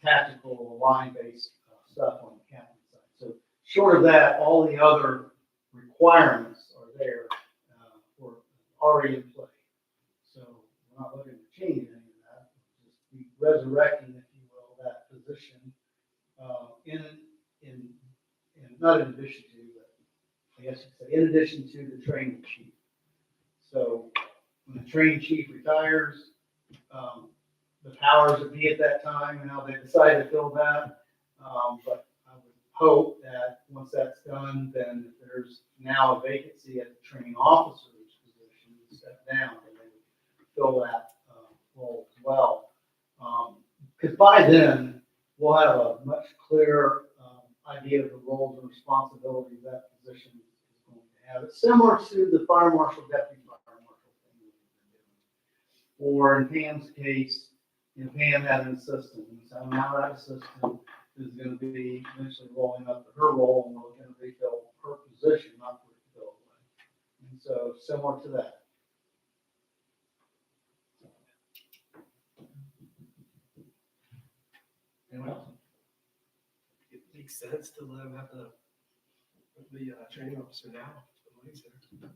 tactical line-based stuff on the captain side. So short of that, all the other requirements are there or already in play. So we're not looking to change any of that. We'll just be resurrecting, if you will, that position not in addition to, but I guess you could say in addition to the training chief. So when the training chief retires, the powers that be at that time, you know, they decide to fill that. But I would hope that once that's done, then if there's now a vacancy at the training officer's position, you step down and they would fill that role as well. Because by then, we'll have a much clearer idea of the roles and responsibilities that position is going to have. It's similar to the fire marshal, deputy fire marshal thing we've been doing. Or in Pam's case, you know, Pam had an assistant, and so now that assistant is going to be eventually rolling up to her role, and we're going to refill her position, not to refill away. And so similar to that. Anyone else? It makes sense to let them have the training officer now. The money's there.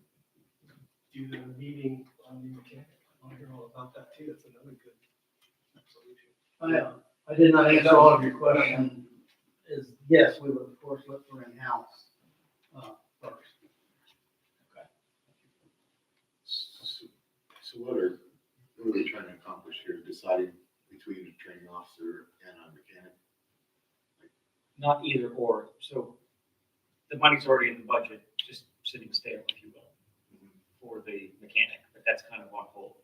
Do the meeting on the mechanic. I'll hear all about that too. That's another good solution. I did not answer all of your question. Is yes, we would of course look for in-house first. Okay. So what are we trying to accomplish here? Deciding between a training officer and a mechanic? Not either or. So the money's already in the budget, just sitting stale, if you will, for the mechanic, but that's kind of on hold.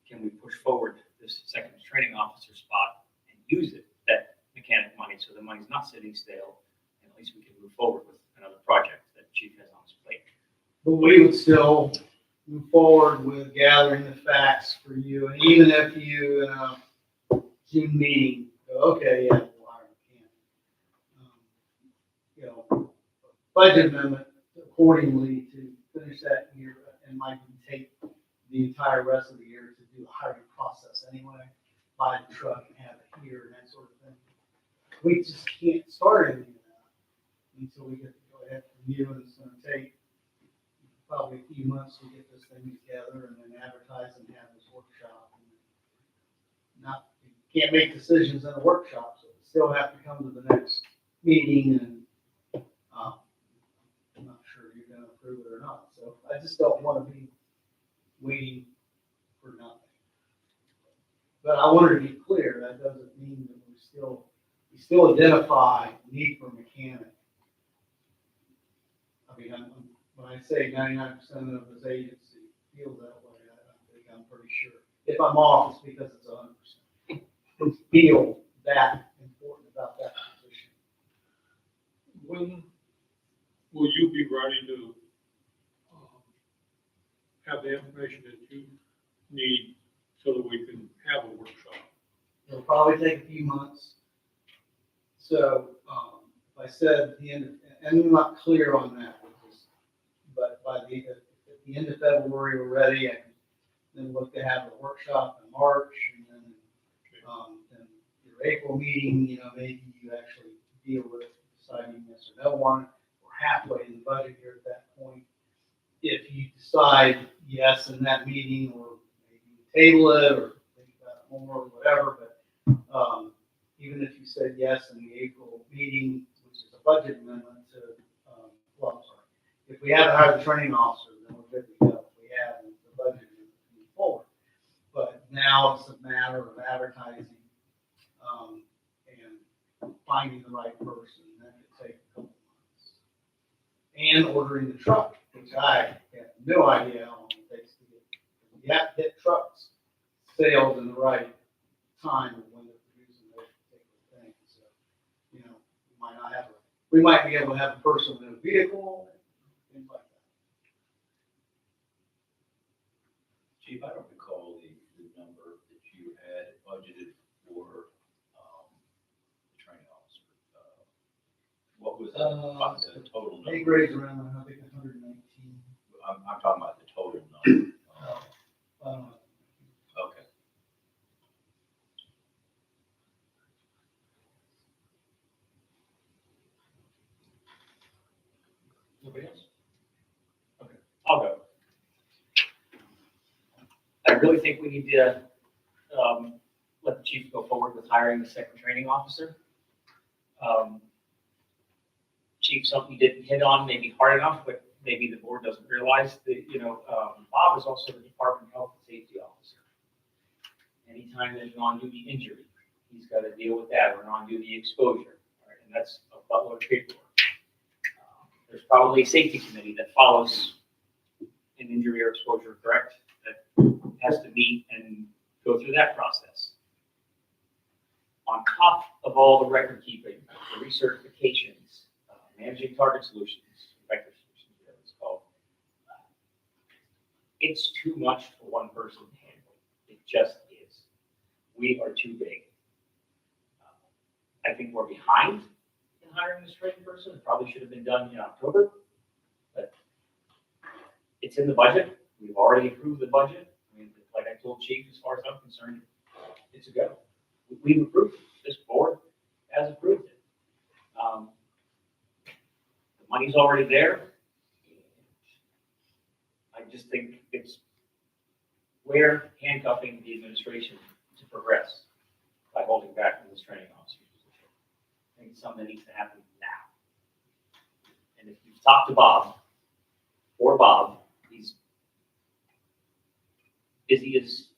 Can we push forward this second training officer spot and use it, that mechanic money, so the money's not sitting stale, and at least we can move forward with another project that the chief has on his plate. But we would still move forward with gathering the facts for you, and even if you, in a June meeting, go, okay, yeah, we'll hire a candidate. Budget amendment accordingly to finish that year, and might take the entire rest of the year to do the hiring process anyway, buy the truck and have it here and that sort of thing. We just can't start any of that until we get to go ahead and review, and it's gonna take probably a few months to get this thing together and then advertise and have this workshop. Not, you can't make decisions in a workshop, so we still have to come to the next meeting, and I'm not sure you're gonna approve it or not. So I just don't want to be waiting for nothing. But I wanted to be clear, that doesn't mean that we still identify need for a mechanic. I mean, when I say 99% of this agency feels that way, I think I'm pretty sure. If I'm off, it's because it's 100%. They feel that important about that position. When will you be ready to have the information that you need so that we can have a workshop? It'll probably take a few months. So, if I said the end, and I'm not clear on that, but by at the end of February, we're ready, and then look to have a workshop in March, and then your April meeting, maybe you actually deal with deciding yes or no on it. We're halfway in the budget here at that point. If you decide yes in that meeting, or maybe table it, or think about it more, or whatever, but even if you said yes in the April meeting, which is a budget amendment to, well, I'm sorry, if we haven't hired the training officer, then we're good to go. If we have, the budget amendment to move forward. But now it's a matter of advertising and finding the right person. That could take a couple months. And ordering the truck, which I have no idea how long it takes to get. You have to get trucks sales in the right time of when they're producing those particular things. So, we might be able to have a person in a vehicle, things like that. Chief, I don't recall the number that you had budgeted for the training officer. What was the total number? Pay grades around, I think, 119. I'm talking about the total number. Okay. Nobody else? Okay, I'll go. I really think we need to let the chief go forward with hiring the second training officer. Chief, something you didn't hit on, maybe hard enough, but maybe the board doesn't realize that, Bob is also the Department of Health and Safety officer. Anytime there's an on-duty injury, he's got to deal with that, or an on-duty exposure, right? And that's a buttload of paperwork. There's probably a safety committee that follows an injury or exposure, correct? That has to meet and go through that process. On top of all the record keeping, the recertifications, managing target solutions, vector solutions, whatever it's called, it's too much for one person to handle. It just is. We are too big. I think we're behind in hiring this training person. It probably should have been done in October, but it's in the budget. We've already approved the budget. I mean, like I told Chief, as far as I'm concerned, it's a go. We've approved it. This board has approved it. The money's already there. I just think we're handcuffing the administration to progress by holding back on this training officer position. I think it's something that needs to happen now. And if you've talked to Bob, he's busy as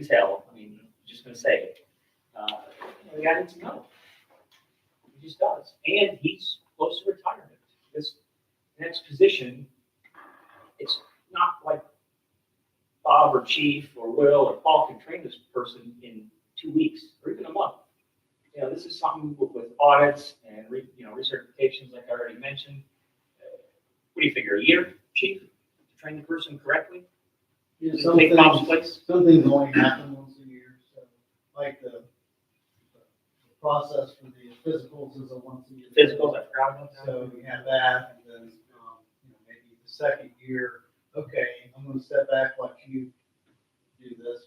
hell. I mean, I'm just going to say it. The guy needs to know. He just does. And he's close to retirement. This next position, it's not like Bob or Chief or Will or Paul can train this person in 2 weeks or even a month. This is something with audits and recertifications, like I already mentioned. What do you figure, a year? chief, to train the person correctly? Yeah, To some take Bob's things, place? some things only happen once a year, so like the process for the physicals is a once a year. Physicals, I forgot about that. So we have that, and then, maybe the second year, okay, I'm gonna step back, let you do this,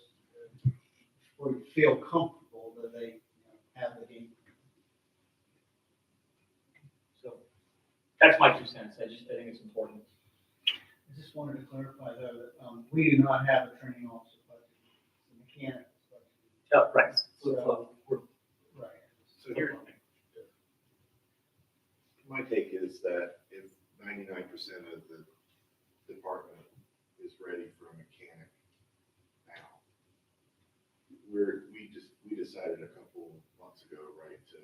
or you feel comfortable that they have the game. So That's my 2 cents. I think it's important. I just wanted to clarify though, that, we do not have a training officer budget, it's a mechanic budget. Oh, right. So, right. So here, my take is that if 99% of the department is ready for a mechanic now, we decided a couple months ago, right, to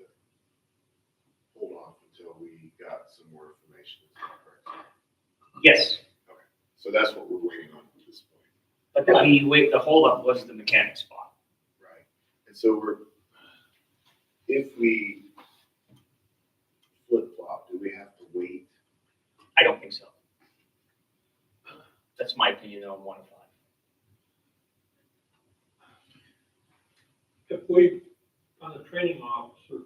hold off until we got some more information. Is that correct? Yes, So that's what we're waiting on at this point. but the holdup was the mechanic spot. Right. And so if we flip flop, do we have to wait? I don't think so. That's my opinion on 1 of 5. If we, on the training officer,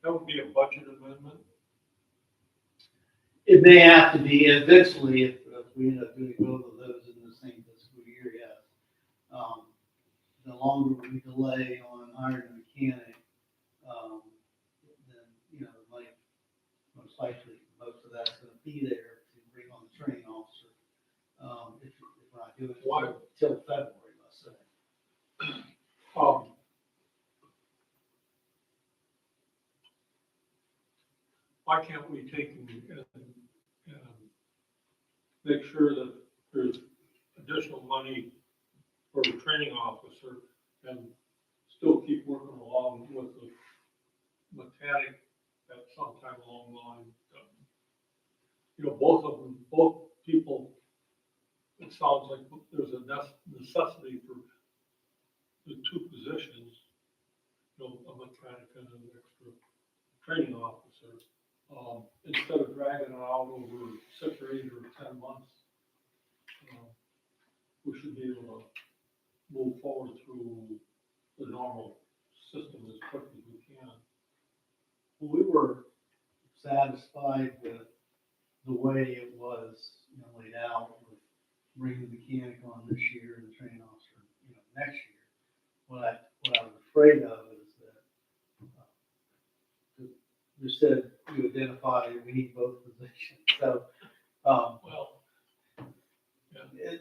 that would be a budget amendment. It may have to be eventually, if we end up doing both of those in the same fiscal year, yes. The longer we delay on hiring a mechanic, then, money, most likely, most of that's gonna be there to bring on the training officer. If we're not doing Why? it till February, let's say. Why can't we take and make sure that there's additional money for the training officer and still keep working along with the mechanic at some time along the line? Both of them, both people, it sounds like there's a necessity for the 2 positions, a mechanic and an extra training officer. Instead of dragging it out over 6 or 8 or 10 months, we should be able to move forward through the normal system as quickly as we can. We were satisfied with the way it was, laid out with bringing the mechanic on this year and the training officer, next year. What I was afraid of is that, you said you identified we need both positions. So,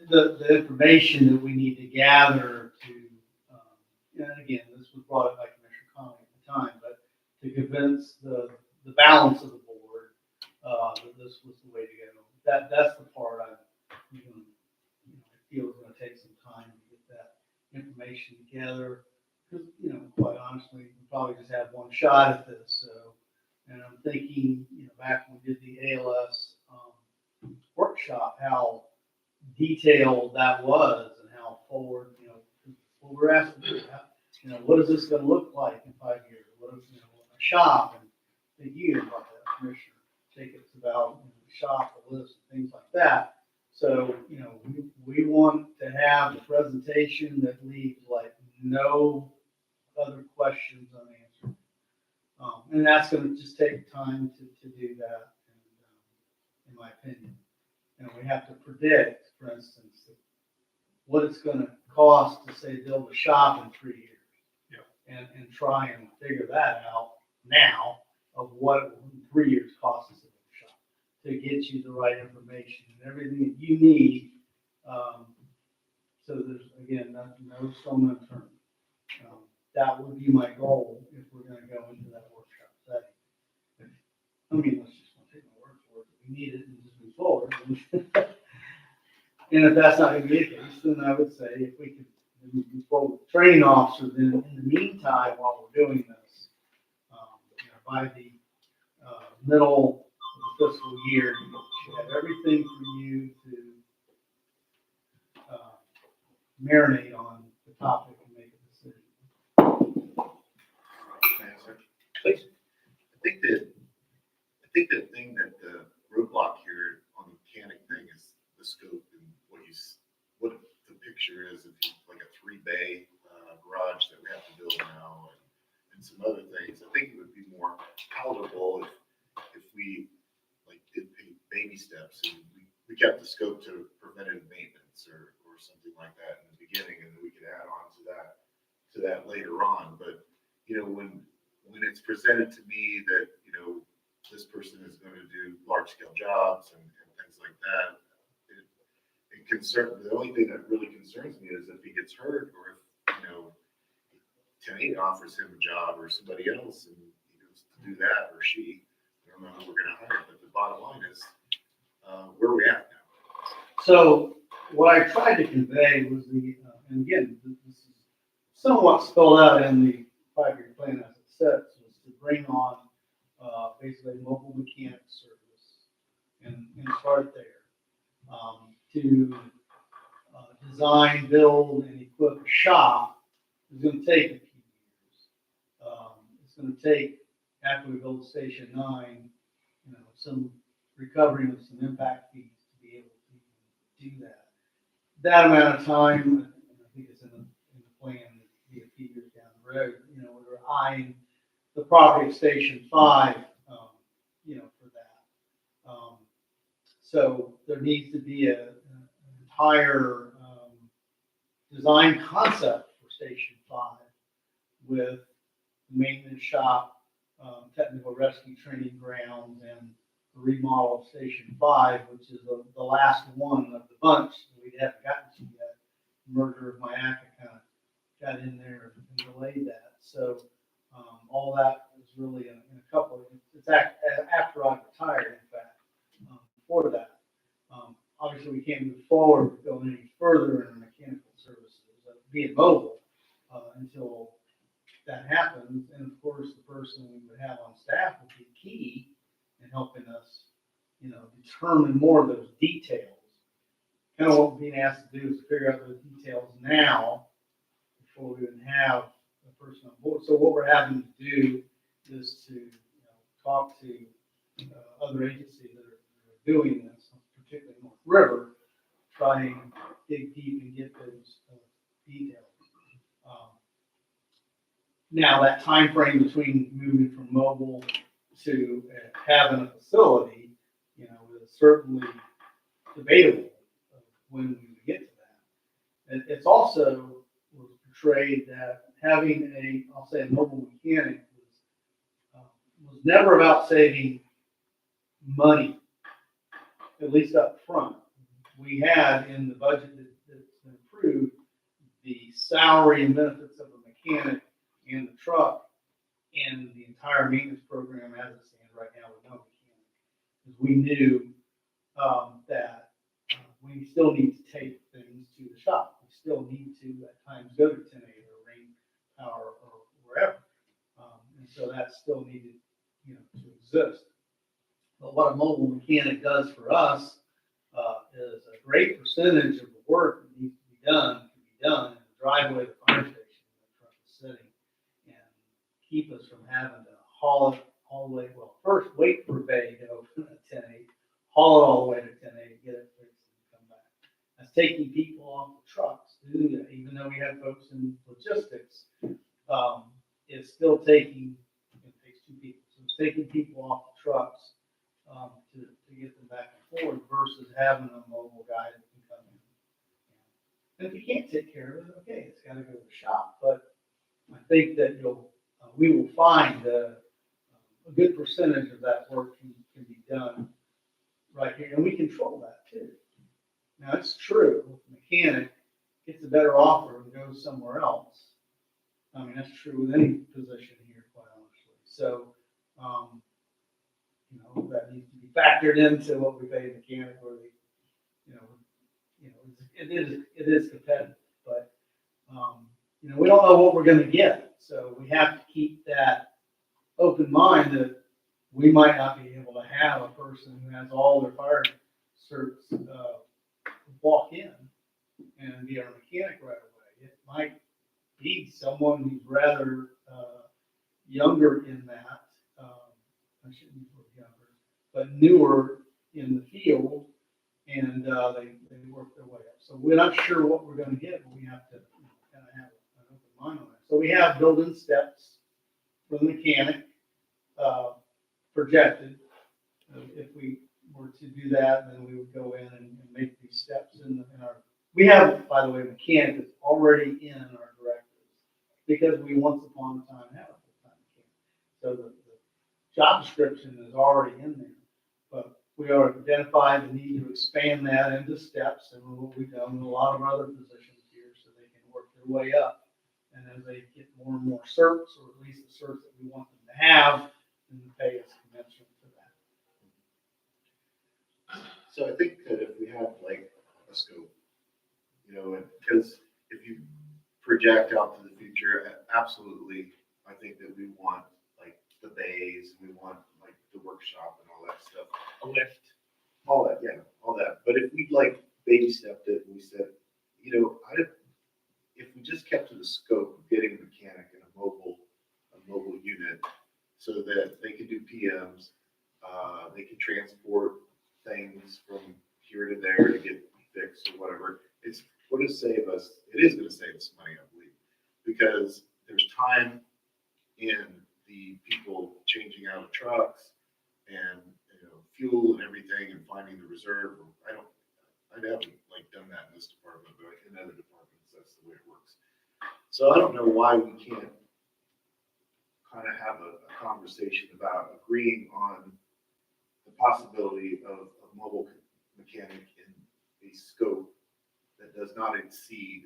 the information that we need to gather to, and again, this was brought up by Commissioner Conley at the time, but to convince the balance of the board, that this was the way to go. That's the part I feel is gonna take some time to get that information together. Because, quite honestly, we probably just have one shot at this, so. And I'm thinking, back when we did the ALS, workshop, how detailed that was and how forward, what we're asking to do. What is this gonna look like in 5 years? What is, a shop, and the year about that, Commissioner Jacobs, about the shop, the list, and things like that. So, we want to have a presentation that leaves like no other questions unanswered. And that's gonna just take time to do that, in my opinion. We have to predict, for instance, what it's gonna cost to say build a shop in 3 years. Yeah. And try and figure that out now of what 3 years costs us to build a shop, to get you the right information and everything that you need. So there's, again, no stone unturned. That would be my goal if we're gonna go into that workshop setting. Let's just take my word for it, we need it and just move forward. And if that's not gonna be the case, then I would say if we could move forward with training officers, then in the meantime, while we're doing this, by the middle of the fiscal year, you should have everything for you to marinate on the topic and make a decision. Please. I think the thing that the roadblock here on the mechanic steps. And we kept the scope to preventative maintenance or something like that in the beginning, and then we could add on to that later on. But, when it's presented to me that, this person is going to do large scale jobs and things like that, the only thing that really concerns me is if he gets hurt or if, 10-8 offers him a job or somebody else and he goes to do that, or she, I don't know who we're going to hire, but the bottom line is, where are we at now? So what I tried to convey was and again, this is somewhat spelled out in the 5-year plan as it sets, was to bring on basically mobile mechanic service and start there. To design, build, and equip a shop is going to take a few years. It's going to take, after we build Station 9, some recovery of some impact fees to be able to do that. That amount of time, I think it's in the plan, to be a few years down the road. We're eyeing the property of Station 5, for that. So there needs to be an entire design concept for Station 5 with maintenance shop, technical rescue training grounds, and the remodel of Station 5, which is the last one of the bunch that we haven't gotten to yet. Merger of Mayaca kind of got in there and delayed that. So all that is really in a couple of, it's after I retired, in fact, before that. Obviously, we can't move forward with going any further in mechanical services, being mobile, until that happens. And of course, the person we would have on staff would be key in helping us, determine more of those details. Kind of what we're being asked to do is to figure out those details now before we even have a person on board. So what we're having to do is to talk to other agencies that are doing this, particularly North River, try and dig deep and get those details. Now that time frame between moving from mobile to having a facility, is certainly debatable when we would get to that. And it's also was portrayed that having I'll say a mobile mechanic was never about saving money, at least up front. We had in the budget that's been approved the salary and benefits of a mechanic and the truck and the entire maintenance program as it stands right now with no mechanic. Because we knew that we still need to take things to the shop. We still need to at times go to 10-8 or Rain Power or wherever. And so that still needed, to exist. But what a mobile mechanic does for us is a great percentage of the work that needs to be done can be done in the driveway of the fire station where the truck is sitting, and keep us from having to haul it all the way. Well, first wait for a bay to open at 10-8, haul it all the way to 10-8, get it fixed, and come back. That's taking people off the trucks to do that. Even though we have folks in logistics, it's still taking. It takes two people, so it's taking people off the trucks to get them back and forth versus having a mobile guy that can come in. And if you can't take care of it, okay, it's got to go to the shop. But I think that we will find a good percentage of that work can be done right here, and we control that too. Now it's true, if the mechanic gets a better offer and goes somewhere else. I mean, that's true with any position here, quite honestly. So, that needs to be factored into what we pay the mechanic, or it is competitive, but we don't know what we're going to get. So we have to keep that open mind that we might not be able to have a person who has all their fire certs walk in and be our mechanic right away. It might be someone who's rather younger in that. I shouldn't use the word younger, but newer in the field, and they work their way up. So we're not sure what we're going to get, but we have to kind of have an open mind on that. So we have built-in steps for the mechanic projected. If we were to do that, then we would go in and make these steps in our, we have, by the way, a mechanic that's already in our directives, because we once upon a time had a full-time mechanic. So the job description is already in there, but we are identified the need to expand that into steps, and what we've done with a lot of other positions here, so they can work their way up. And as they get more and more certs, or at least the certs that we want them to have, then the pay is commensurate to that. So I think that if we have like a scope, you know, and because if you project out to the future, absolutely, I think that we want like the bays, we want like the workshop and all that stuff. A lift. All that, yeah, all that. But if we like baby stepped it and we said, you know, if we just kept to the scope of getting a mechanic and a mobile unit so that they can do PMs, they can transport things from here to there to get fixed or whatever, it's going to save us, it is going to save us money, I believe, because there's time in the people changing out of trucks and, you know, fuel and everything and finding the reserve. I haven't like done that in this department, but in other departments, that's the way it works. So I don't know why we can't kind of have a conversation about agreeing on the possibility of a mobile mechanic in a scope that does not exceed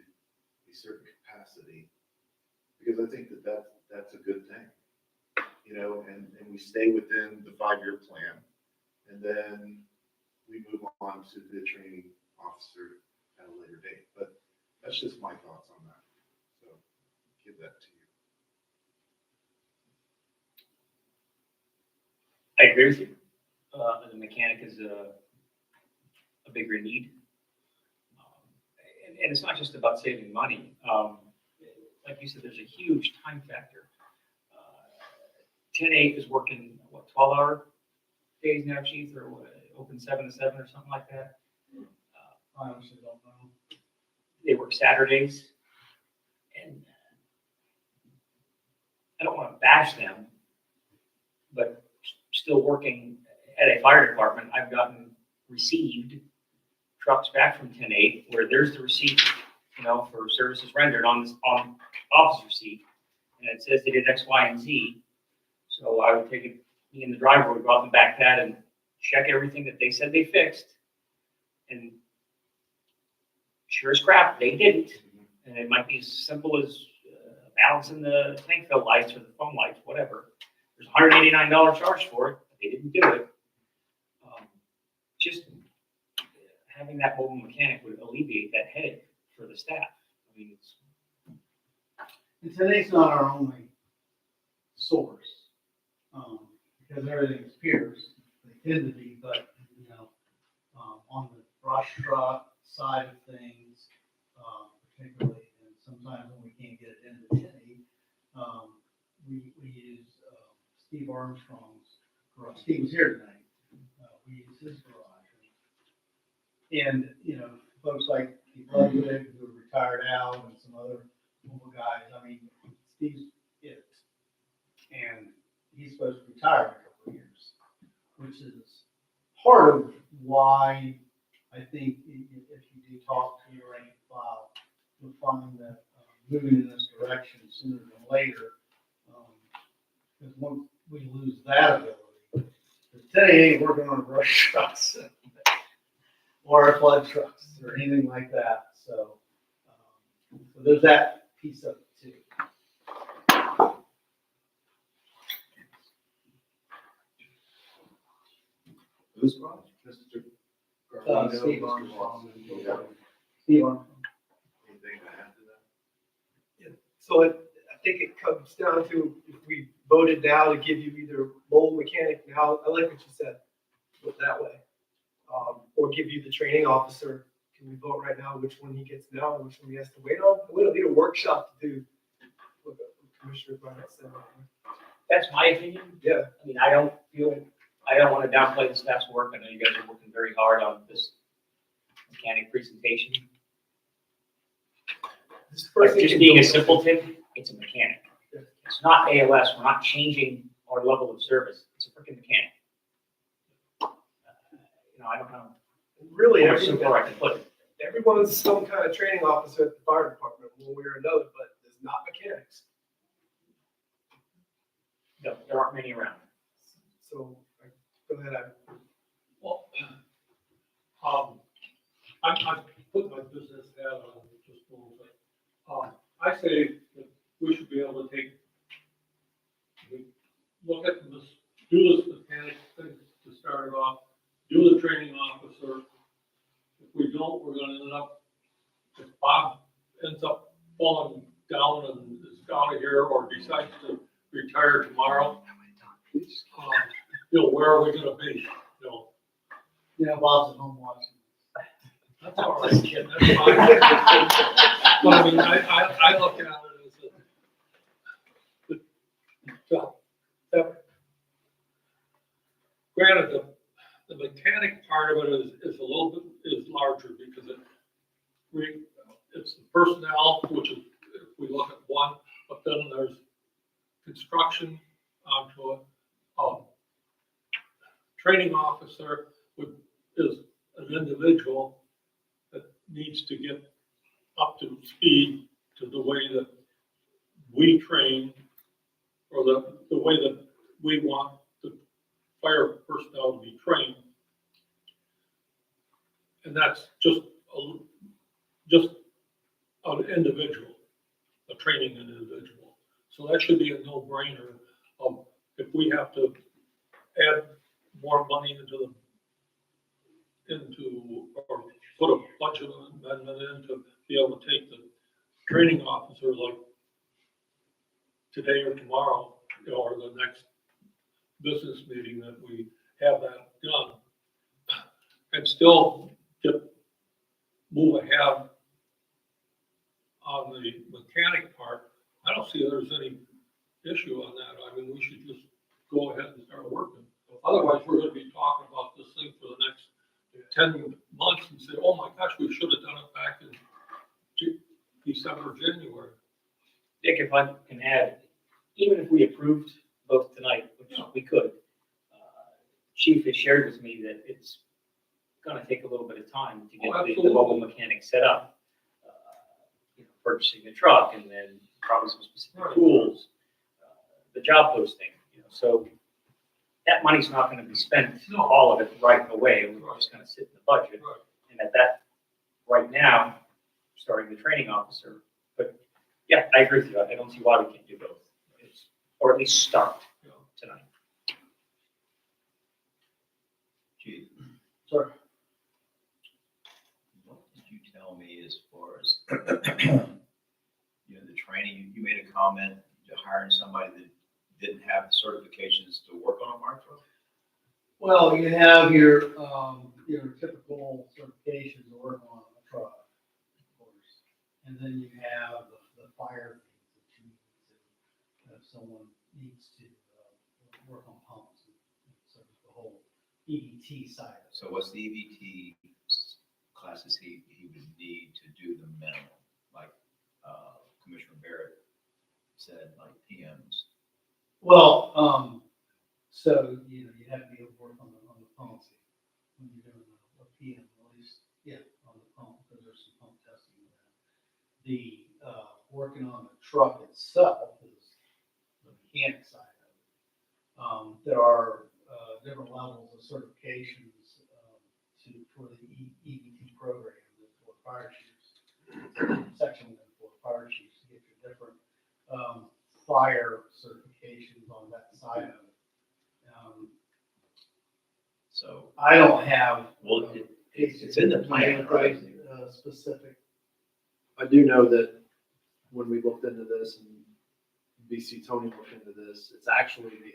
a certain capacity, because I think that that's a good thing, you know, and we stay within the 5-year plan, and then we move on to the training officer at a later date. But that's just my thoughts on that. So give that to you. I agree with you. The mechanic is a bigger need. And it's not just about saving money. Like you said, there's a huge time factor. 10/8 is working, what, 12-hour days now, Chief, or what, open 7 to 7 or something like that? I honestly don't know. They work Saturdays. And I don't want to bash them, but still working at a fire department, I've received trucks back from 10/8 where there's the receipt, you know, for services rendered on officer's receipt, and it says they did X, Y, and Z. So I would take it, me and the driver would go out the back pad and check everything that they said they fixed, and sure as crap, they didn't. And it might be as simple as balancing the tank fill lights or the foam lights, whatever. There's a $189 charge for it, but they didn't do it. Just having that mobile mechanic would alleviate that headache for the staff. I mean, And today's not our only source, because everything is peers. They tend to be, but, you know, on the brush truck side of things, particularly, and sometimes when we can't get it into Jenny, we use Steve Armstrong's garage. Steve was here tonight. We use his garage. And, you know, folks like Steve Ludwig, who are retired out, and some other mobile guys, I mean, Steve's it. And he's supposed to retire in a couple of years, which is part of why I think if you do talk to your rank and file, you'll find that moving in this direction sooner than later, because once we lose that ability, today ain't working on brush trucks or flood trucks or anything like that. So, so there's that piece of it too. Who's wrong? Mr. Carlino, Steve Mr. Armstrong. Watson. Steve Armstrong. Anything to add to that? So I think it comes down to if we voted now to give you either mobile mechanic now, I like what you said, do it that way. Or give you the training officer. Can we vote right now which one he gets now and which one he has to wait on? We don't need a workshop to do what the Commissioner Barnett said. that's my opinion. Yeah. I mean, I don't want to downplay the staff's work. I know you guys are working very hard on this mechanic presentation. This But person just can being do a it. simpleton, it's a mechanic. It's not ALS. We're not changing our level of service. It's a freaking mechanic. No, I don't know. Really, How much simpler I can put it. everyone's some kind of training officer at the fire department, one way or another, but it's not mechanics. No, there aren't many around. So, go ahead, Well, I'm putting my business hat on just a little bit. I say that we should be able to look at this, do this mechanic thing to start it off, do the training officer. If we don't, we're gonna end up, if Bob ends up falling down and is out of here or decides to retire tomorrow, where are we gonna be, Yeah, Bob's at home watching. That's all right, kid, that's fine. But I mean, I look at it as granted, the mechanic part of it is a little bit, is larger because it's the personnel, which is, if we look at one, but then there's construction onto it. Training officer is an individual that needs to get up to speed to the way that we train, or the way that we want the fire personnel to be trained. And that's just an individual, a training individual. So that should be a no-brainer of if we have to add more money or put a budget amendment in to be able to take the training officer like today or tomorrow, or the next business meeting that we have that done, and still move ahead on the mechanic part. I don't see there's any issue on that. I mean, we should just go ahead and start working. Otherwise, we're gonna be talking about this thing for the next 10 months and say, oh my gosh, we should have done it back in December, January. Dick, if I can add, even if we approved both tonight, which we could, Chief has shared with me that it's gonna take a little bit of time to get the mobile mechanic set up. Purchasing the truck and then probably some specific tools, the job posting, so that money's not gonna be spent, all of it right away, we're just gonna sit in the budget. And at that, right now, starting the training officer, but yeah, I agree with you, I don't see why we can't do both. Or at least start tonight. Chief, Sir. what did you tell me as far as, the training, you made a comment to hiring somebody that didn't have the certifications to work on a fire truck? Well, you have your typical certifications to work on a truck, of course. And then you have the fire things that you need to, if someone needs to work on pumps and so the whole EVT side of it. So what's the EVT classes he would need to do the minimum, like Commissioner Barrett said, like PMs? Well, so, you have to be able to work on the pumps when you're doing a PM, at least, on the pump, because there's some pump testing in that. The, working on the truck itself is the mechanic side of it. There are, different levels of certifications, for the EVT program for fire chiefs. Section for fire chiefs to get your different, fire certifications on that side of it. So I don't have. Well, it's in the plan, right? Specific. I do know that when we looked into this and BC Tony looked into this, it's actually the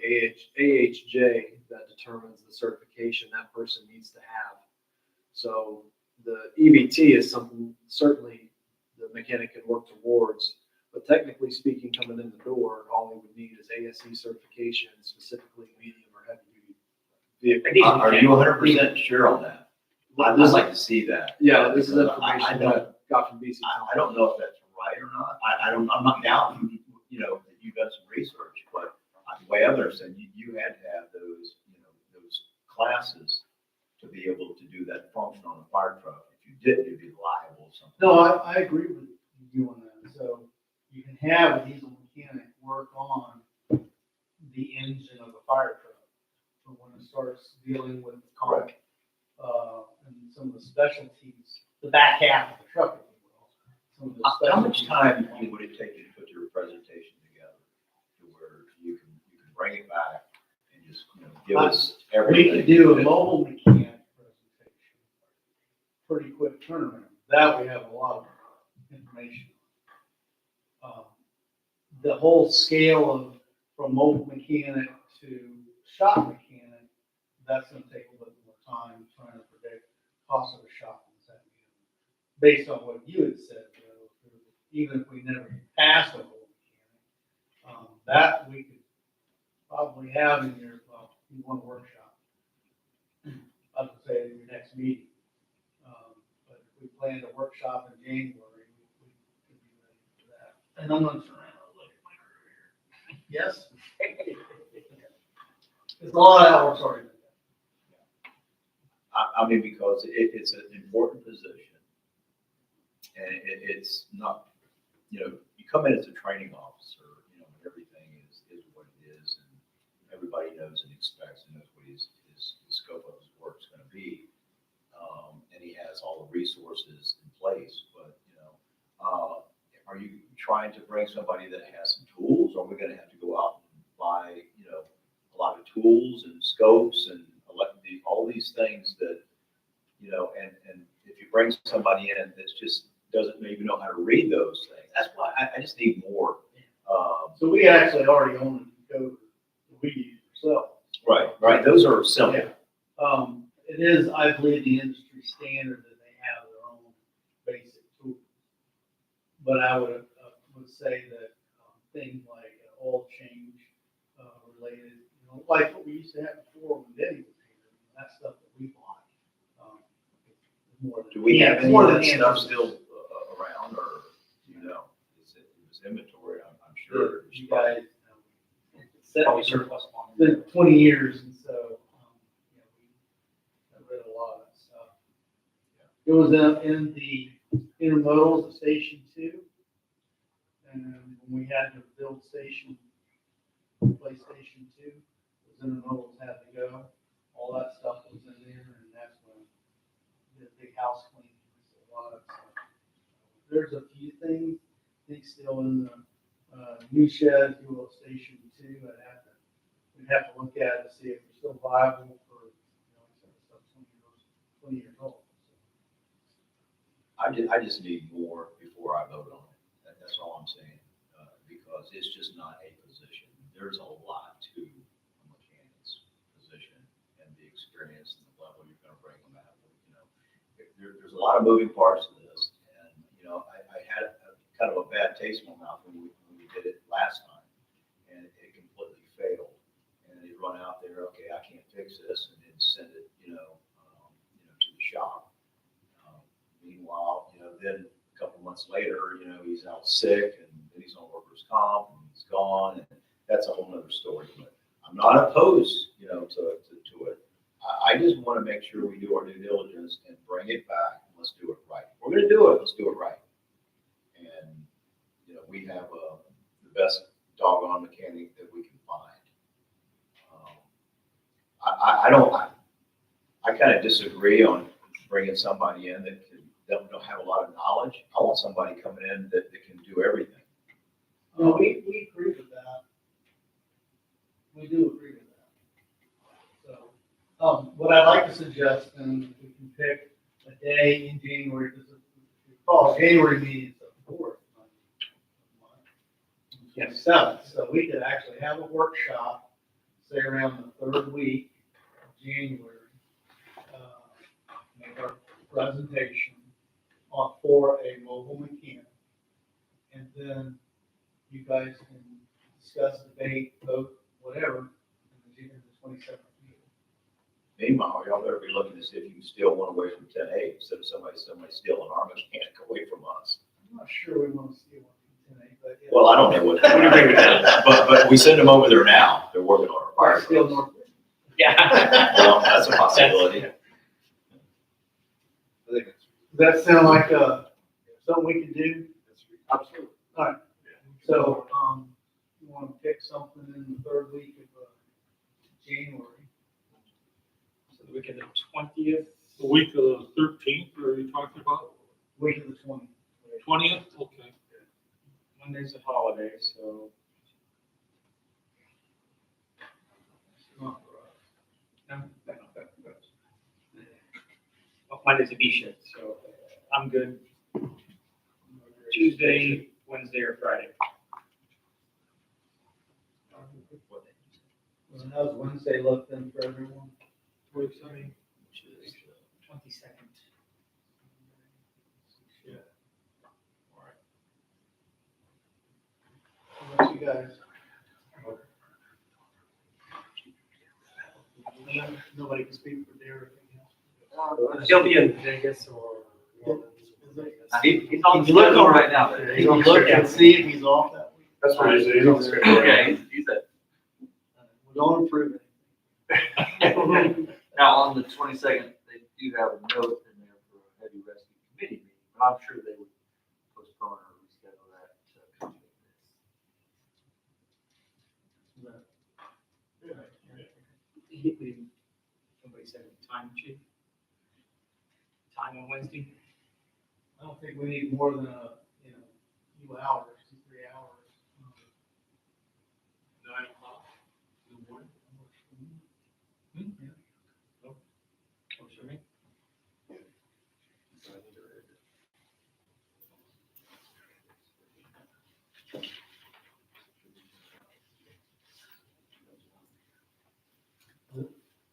AHJ that determines the certification that person needs to have. So the EVT is something certainly the mechanic can work towards, but technically speaking, coming in the door, all we would need is ASE certification, specifically medium or heavy duty vehicle. Are you 100% sure on that? I'd just like to see that. Yeah, this is Because information that I got from BC Tony. I don't know if that's right or not. I'm not doubting, that you've done some research, but the way I understand, you had to have those, those classes to be able to do that function on a fire truck. If you didn't, you'd be liable or something. No, I agree with you on that. So you can have a diesel mechanic work on the engine of a fire truck. But when it starts dealing with Correct. And some of the specialties, the back half of the truck, if you will. Some of the How much specialties- time would it take you to put your presentation together to where you can bring it back and just, give us We everything? could do a mobile mechanic presentation, pretty quick turnaround. That we have a lot of information. The whole scale of from mobile mechanic to shop mechanic, that's gonna take a little more time trying to predict cost of a shop. Based on what you had said, even if we never passed a mobile mechanic, that we could probably have in your, you want a workshop. I would say in your next meeting. But if we planned a workshop in January, we could be ready for that. And I'm gonna turn around and look at my career. Yes? It's a lot of hours already. I mean, because it's an important position. And it's not, you come in as a training officer, everything is what it is, and everybody knows and expects and knows what his scope of his work is going to be. And he has all the resources in place, but, are you trying to bring somebody that has some tools, or are we going to have to go out and buy, a lot of tools and scopes and all these things that, and if you bring somebody in that's just doesn't maybe know how to read those things, that's why I just need more. So we actually already own the code that we use ourselves. Right, those are simple. Yeah. It is, I believe, the industry standard that they have their own basic tools. But I would say that things like oil change related, like what we used to have before when Denny was here, that stuff that we bought. Do we have any of that stuff still around, or, is it inventory? I'm sure. You guys, Probably surplus one. it's been 20 years, and so, I read a lot of that stuff. It was in the intermodals at Station 2, and when we had to build replace Station 2, those intermodals had to go. All that stuff was in there, and that's when the big house cleaning, a lot of stuff. There's a few things, I think, still in the new shed, if you will, Station 2. We'd have to look at it to see if it's still viable for, stuff 20 years old. I just need more before I vote on it. That's all I'm saying, because it's just not a position. There's a lot to a mechanic's position and the experience and the level you're going to bring them at. There's a lot of moving parts to this, and I had kind of a bad taste in my mouth when we did it last time, and it completely failed. And they run out there, okay, I can't fix this, and then send it, to the shop. Meanwhile, then a couple months later, he's out sick, and then he's on workers' comp, and he's gone, and that's a whole nother story. But I'm not opposed, to it. I just want to make sure we do our due diligence and bring it back, and let's do it right. If we're going to do it, let's do it right. And, we have the best doggone mechanic that we can find. I kind of disagree on bringing somebody in that don't have a lot of knowledge. I want somebody coming in that can do everything. No, we agree with that. We do agree with that. So, what I'd like to suggest, and we can pick a day in January, because January meeting is the 4th. Yes, 7th. So we could actually have a workshop, say around the 3rd week of January, make our presentation for a mobile mechanic. And then you guys can discuss, debate, vote, whatever, in the 27th meeting. Meanwhile, y'all better be looking to see if you can steal one away from 10A instead of somebody stealing our mechanic away from us. I'm not sure we want to steal one from 10A, but yeah. Well, I don't know what to do with that, but we send them over there now. They're working on our fire. Steal North. Yeah. Well, that's a possibility. that sound like, something we can do? Absolutely. All right. So, you want to pick something in the third week of, January? So the week of the 20th, The week of the 13th, are you talking about? Week of the 20th. 20th? Okay. Monday's a holiday, so. No, well, Monday's a B shift, so I'm good. Tuesday, Wednesday, or Friday. Well, how's Wednesday look then for everyone? 22nd. How about you guys? Nobody can speak for Derek. He'll be in Vegas or. He's on the schedule right now. He's gonna look and see if he's off that week. That's what he said, he's on the schedule. Okay, he's at. We don't improve it. Now, on the 22nd, they do have a note in there for a heavy rescue committee meeting, but I'm sure they would postpone or reschedule that to accommodate Somebody said time, chief? Time on Wednesday? I don't think we need more than few hours, 2-3 hours. 9 o'clock in the morning. Works for me.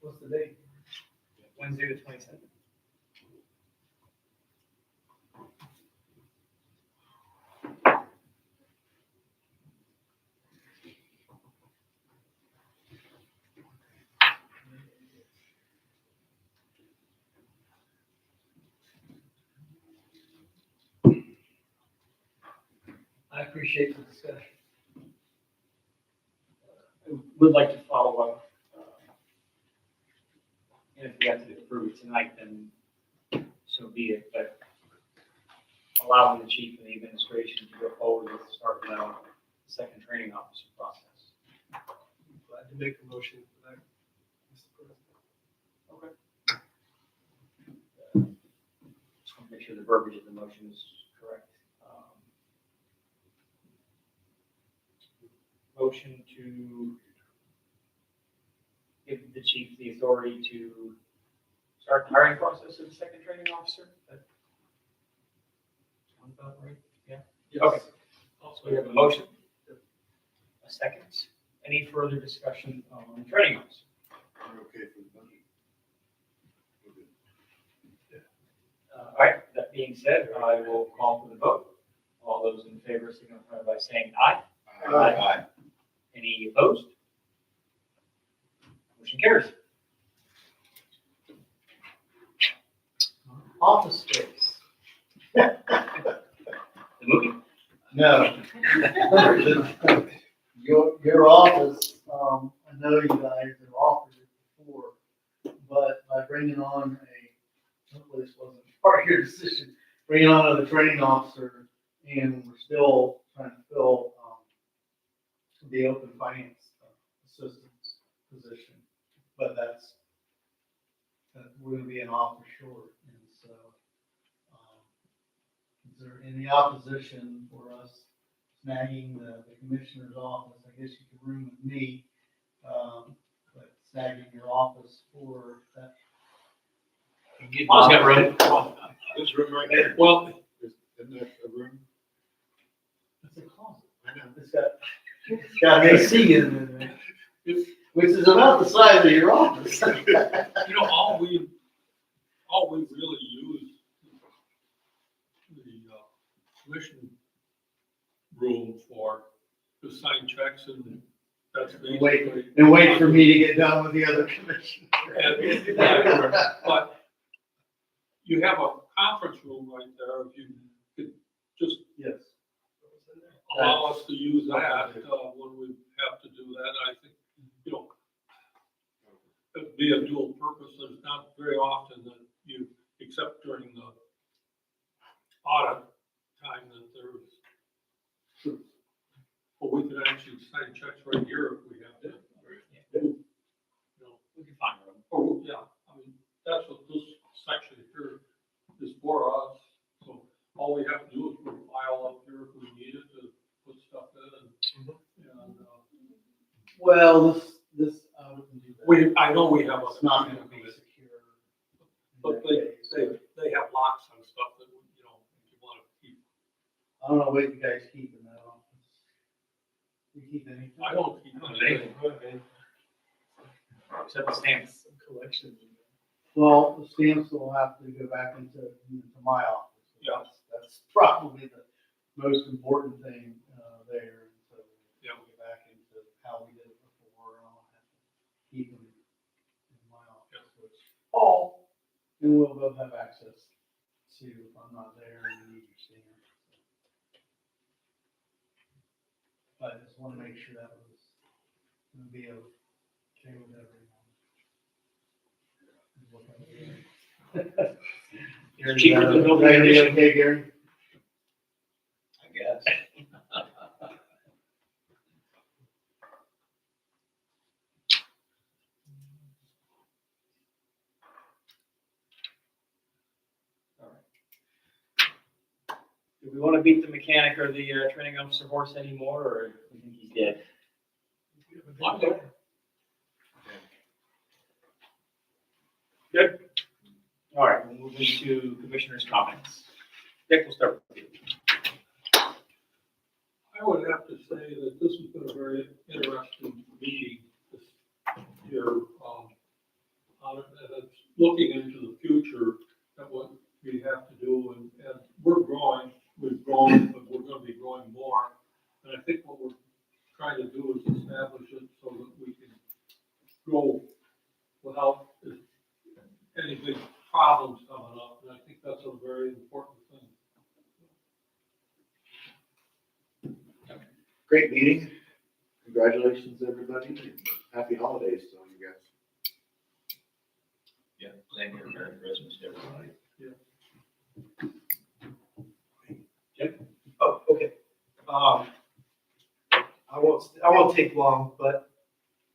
What's the date? Wednesday, the 22nd. I appreciate the discussion. I would like to follow up. And if we have to approve it tonight, then so be it, but allowing the chief and the administration to go forward with starting out the second training officer process. Glad to make a motion for that, Mr. President. Okay. Just want to make sure the verbiage of the motion is correct. Motion to give the chief the authority to start the hiring process of the second training officer. That sound about right? Yeah. Okay. So we have a motion. A second. Any further discussion on training officer? I'm okay for the budget. All right, that being said, I will call for the vote. All those in favor signify by saying aye. Aye. Any opposed? Motion carries. Office space. The movie. No. Your office, I know you guys have offered it before, but by bringing on hopefully this wasn't part of your decision, bringing on another training officer, and we're still trying to fill, the open finance assistant's position, but we're gonna be an officer short, and so, is there any opposition for us snagging the commissioner's office? I guess you could room with me, but snagging your office for that. Paul's got room. This room right there. Well, Isn't that a room? It's a closet. I know. It's got an AC in it, which is about the size of your office. all we really use the commission room for to sign checks, and that's basically. And wait for me to get done with the other commission. But you have a conference room right there, if you could just Yes. allow us to use that when we have to do that. I think, it'd be a dual purpose. There's not very often that you, except during the audit time that there's, well, we could actually sign checks right here if we have to. You know, We can find room. oh, yeah, I mean, that's what this section here is for us. So all we have to do is put a file up here if we need it to put stuff in and Well, this, wouldn't do that. I know we have It's a. not gonna be secure. But they have locks on stuff that, you know, you want to keep. I don't know what you guys keep in that office. You keep anything? I don't keep anything. Okay. Except the stamps. Some collections. Well, the stamps will have to go back into my office. Yeah. That's probably the most important thing, there. So Yeah. we'll get back into how we did it before. I'll have to keep them in my office, which Paul, and we'll both have access to if I'm not there and you need your stamp. But I just want to make sure that was going to be okay with everyone. It's cheaper than Is building that an gonna be addition. okay, Gary? I guess. Do we want to beat the mechanic or the training officer horse anymore, or do you think he's dead? I'm good. Good. All right, we'll move into commissioners' comments. Dick, we'll start with you. I would have to say that this has been a very interesting meeting this year. On it, and it's looking into the future at what we have to do, and we're growing. We've grown, but we're going to be growing more. And I think what we're trying to do is establish it so that we can grow without any big problems coming up. And I think that's a very important thing. Great meeting. Congratulations, everybody. and Happy holidays to all you guys. Yeah, same here, Merry Christmas to everybody. Oh, okay. I won't take long, but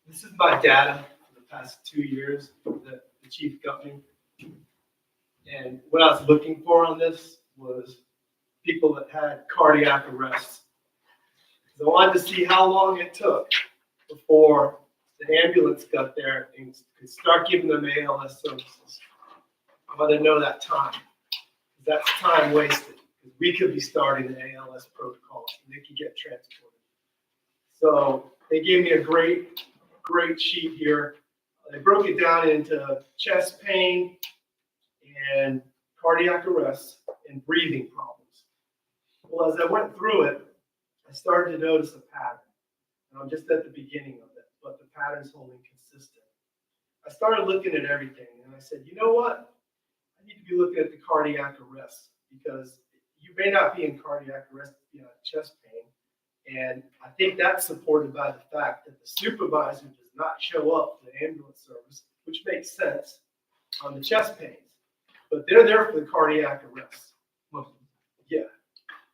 this is my data for the past 2 years that the chief got me. And what I was looking for on this was people that had cardiac arrests. So I wanted to see how long it took before the ambulance got there and could start giving them ALS services. I want to know that time. That's time wasted. We could be starting the ALS protocols and they could get transported. So they gave me a great sheet here. They broke it down into chest pain and cardiac arrest and breathing problems. Well, as I went through it, I started to notice a pattern. And I'm just at the beginning of it, but the pattern's holding consistent. I started looking at everything and I said, you know what? I need to be looking at the cardiac arrest because you may not be in cardiac arrest, you know, chest pain. And I think that's supported by the fact that the supervisor does not show up for the ambulance service, which makes sense on the chest pains. But they're there for the cardiac arrest. Yeah.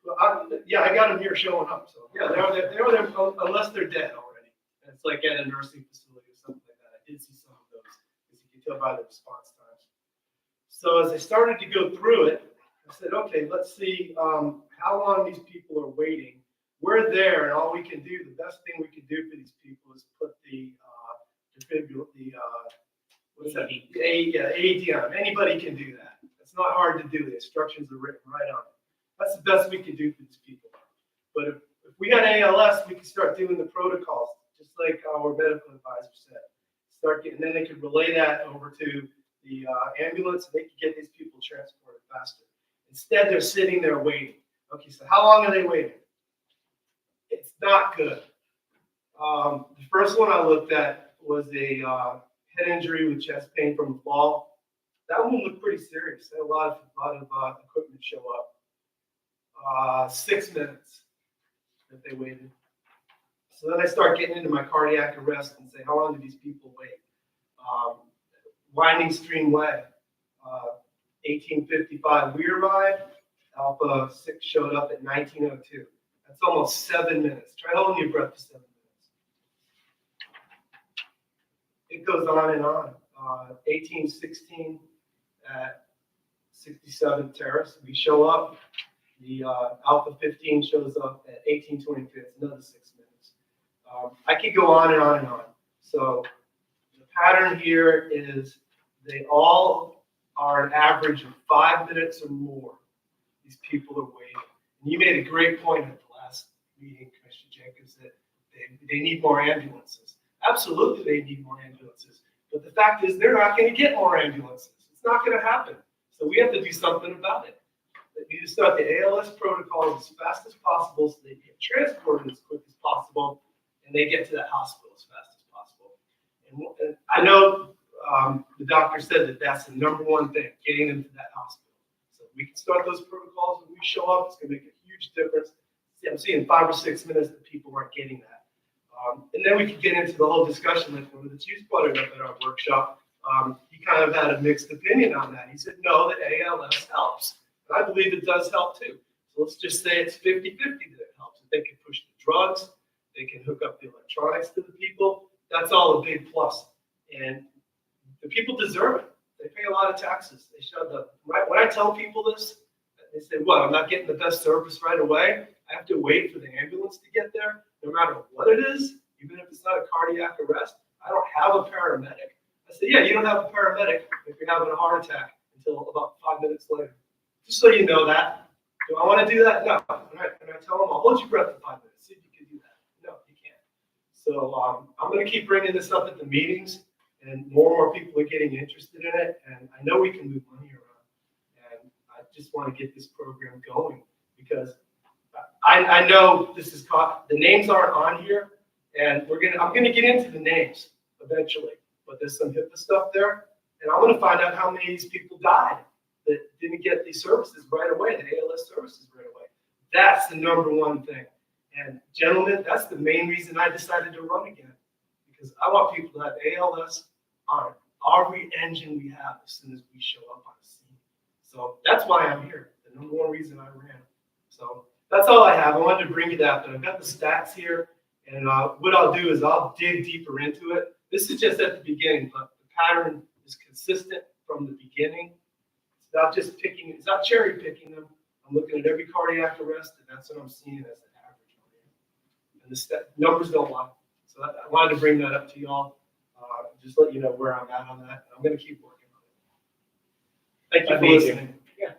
Well, I got them here showing up. So yeah, they're there unless they're dead already. And it's like at a nursing facility or something like that. I did see some of those, as you can tell by the response times. So as I started to go through it, I said, okay, let's see how long these people are waiting. We're there, and all we can do, the best thing we can do for these people is put the what's that? The AED on them. Anybody can do that. It's not hard to do. The instructions are written right on it. That's the best we can do for these people. But if we had ALS, we could start doing the protocols, just like our medical advisor said. Then they could relay that over to the ambulance, and they could get these people transported faster. Instead, they're sitting there waiting. Okay, so how long are they waiting? It's not good. The first one I looked at was a head injury with chest pain from a fall. That one looked pretty serious. Had a lot of equipment show up. 6 minutes that they waited. So then I start getting into my cardiac arrest and say, how long do these people wait? Winding Stream Way, 1855 Weir Ride, Alpha 6 showed up at 1902. That's almost 7 minutes. Try holding your breath for 7 minutes. It goes on and on. 1816 at 67th Terrace, we show up. The Alpha 15 shows up at 1822. It's another 6 minutes. I could go on and on and on. So the pattern here is they all are an average of 5 minutes or more. These people are waiting. And you made a great point at the last meeting, Commissioner Jenkins, that they need more ambulances. Absolutely, they need more ambulances. But the fact is, they're not going to get more ambulances. It's not going to happen. So we have to do something about it. We need to start the ALS protocol as fast as possible so they get transported as quick as possible and they get to that hospital as fast as possible. And I know the doctor said that that's the #1 thing, getting them to that hospital. So we can start those protocols when we show up. It's going to make a huge difference. See, I'm seeing 5 or 6 minutes that people aren't getting that. And then we can get into the whole discussion like one of the chiefs brought it up at our workshop. He kind of had a mixed opinion on that. He said, no, the ALS helps. And I believe it does help too. So let's just say it's 50-50 that it helps. If they can push the drugs, they can hook up the electronics to the people. That's all a big plus. And the people deserve it. They pay a lot of taxes. They should have right. When I tell people this, they say, what, I'm not getting the best service right away? I have to wait for the ambulance to get there, no matter what it is, even if it's not a cardiac arrest. I don't have a paramedic. I said, yeah, you don't have a paramedic if you're having a heart attack until about 5 minutes later. Just so you know that. Do I want to do that? No. And I tell them, I'll hold your breath for 5 minutes. See if you can do that. No, you can't. So I'm going to keep bringing this up at the meetings, and more people are getting interested in it. And I know we can move money around. And I just want to get this program going because I know this is caught. The names aren't on here, and I'm going to get into the names eventually. But there's some HIPAA stuff there, and I'm going to find out how many of these people died that didn't get these services right away, the ALS services right away. That's the #1 thing. And gentlemen, that's the main reason I decided to run again, because I want people to have ALS on every engine we have as soon as we show up on the scene. So that's why I'm here, the #1 reason I ran. So that's all I have. I wanted to bring you that, but I've got the stats here, and what I'll do is I'll dig deeper into it. This is just at the beginning, but the pattern is consistent from the beginning. It's not just picking, it's not cherry picking them. I'm looking at every cardiac arrest, and that's what I'm seeing as an average on here. And the numbers don't lie. So I wanted to bring that up to y'all, just let you know where I'm at on that. And I'm going to keep working on it. Thank you for listening. Yeah.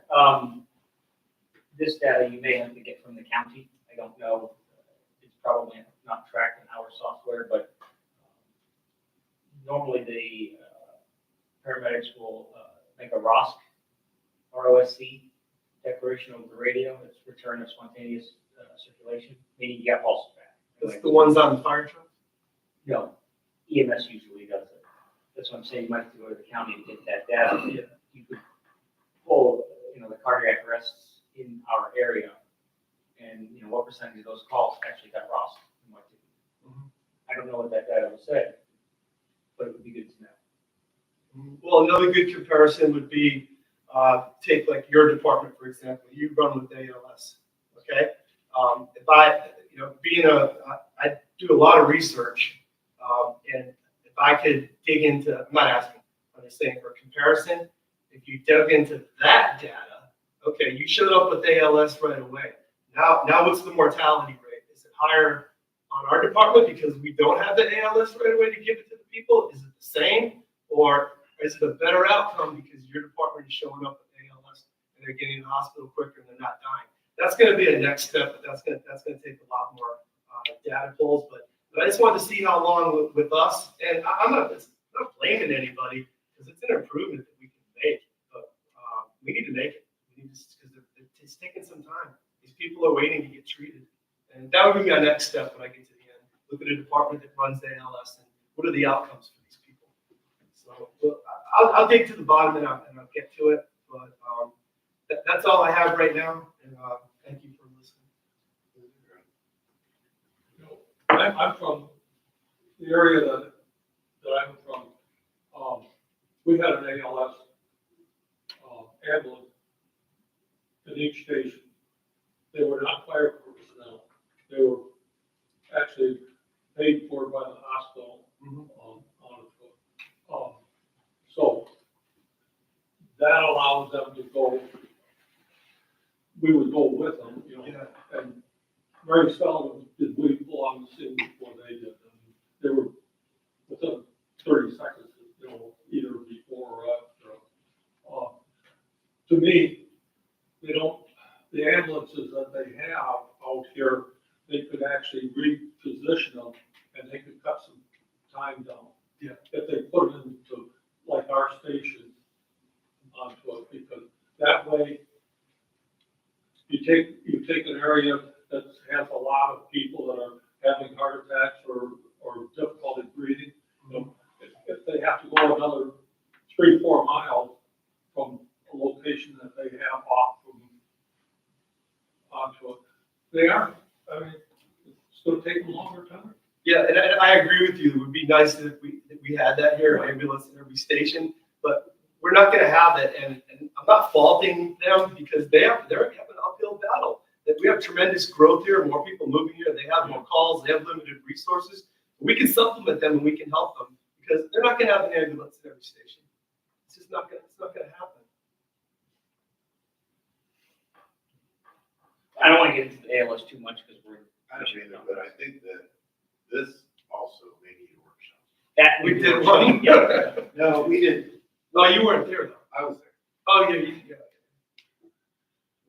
This data you may have to get from the county. I don't know. It's probably not tracked in our software, but normally the paramedics will make a ROSC, declaration over the radio. It's return of spontaneous circulation, meaning you got pulses back. That's the ones on the fire truck? No, EMS usually does it. That's what I'm saying. You might have to go to the county to get that data. You could pull, the cardiac arrests in our area, and what percentage of those calls actually got ROSC and what didn't. I don't know what that data will say, but it would be good to know. Well, another good comparison would be take like your department, for example. You run with ALS, okay? If I, I do a lot of research, and if I could dig into, I'm not asking, I'm just saying for comparison, if you dug into that data, okay, you showed up with ALS right away. Now what's the mortality rate? Is it higher on our department because we don't have the ALS right away to give it to the people? Is it the same? Or is it a better outcome because your department is showing up with ALS and they're getting to the hospital quicker and they're not dying? That's going to be a next step, but that's going to take a lot more data pulls. But I just wanted to see how long with us, and I'm not blaming anybody because it's an improvement that we can make, but we need to make it. We need to, because it's taking some time. These people are waiting to get treated, and that would be my next step when I get to the end. Look at a department that runs the ALS and what are the outcomes for these people. So I'll dig to the bottom and I'll get to it, but that's all I have right now, and thank you for listening. I'm from the area that I'm from. We had an ALS ambulance in each station. They were not fire personnel. They were actually paid for by the hospital. So that allows them to go, we would go with them, you know, and very seldom did we pull on the scene before they did. And they were within 30 seconds, you know, either before or after. To me, they don't, the ambulances that they have out here, they could actually reposition them and they could cut some time down. Yeah. If they put them into like our station onto it, because that way you take an area that has a lot of people that are having heart attacks or difficulty breathing. You know, if they have to go another 3-4 miles from a location that they have off from onto it, they are. I mean, it's going to take them longer time. Yeah, and I agree with you. It would be nice if we had that here, an ambulance in every station, but we're not going to have it. And I'm not faulting them because they're having an uphill battle. That we have tremendous growth here, more people moving here. They have more calls. They have limited resources. We can supplement them and we can help them because they're not going to have an ambulance in every station. It's just not going. It's not going to happen. I don't want to get into the ALS too much because we're. I don't either, but I think that this also may need a workshop. That We did one. one. Yeah. No, we didn't. No, you weren't there though. I was there. Oh yeah, yeah.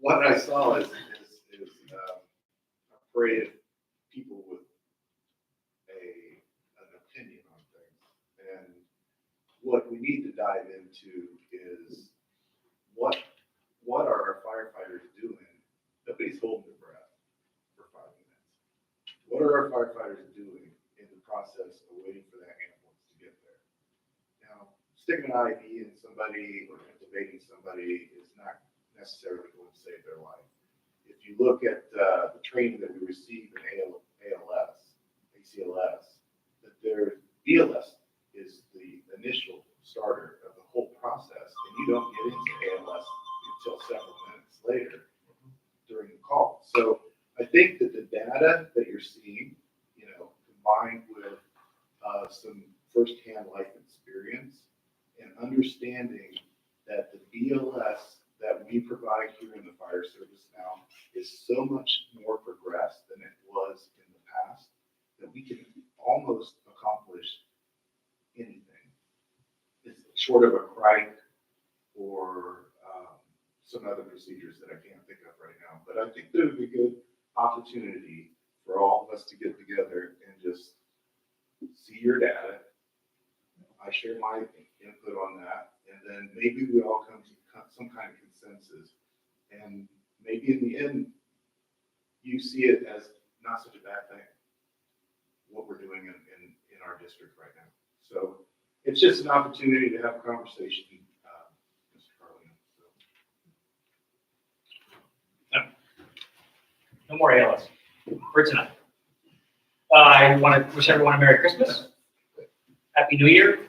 What I saw is a parade of people with an opinion on things. And what we need to dive into is what are our firefighters doing? Nobody's holding their breath for 5 minutes. What are our firefighters doing in the process of waiting for that ambulance to get there? Now, sticking an IV in somebody or intubating somebody is not necessarily going to save their life. If you look at the training that we receive in ALS, ACLS, that their BLS is the initial starter of the whole process, and you don't get into ALS until several minutes later during the call. So I think that the data that you're seeing, combined with some firsthand life experience and understanding that the BLS that we provide here in the fire service now is so much more progressed than it was in the past that we can almost accomplish anything. It's short of a crike or some other procedures that I can't think of right now. But I think there would be a good opportunity for all of us to get together and just see your data. I share my input on that, and then maybe we all come to some kind of consensus. And maybe in the end, you see it as not such a bad thing, what we're doing in our district right now. So it's just an opportunity to have a conversation, Mr. Carlino. No more ALS for tonight. I want to wish everyone a Merry Christmas, Happy New Year.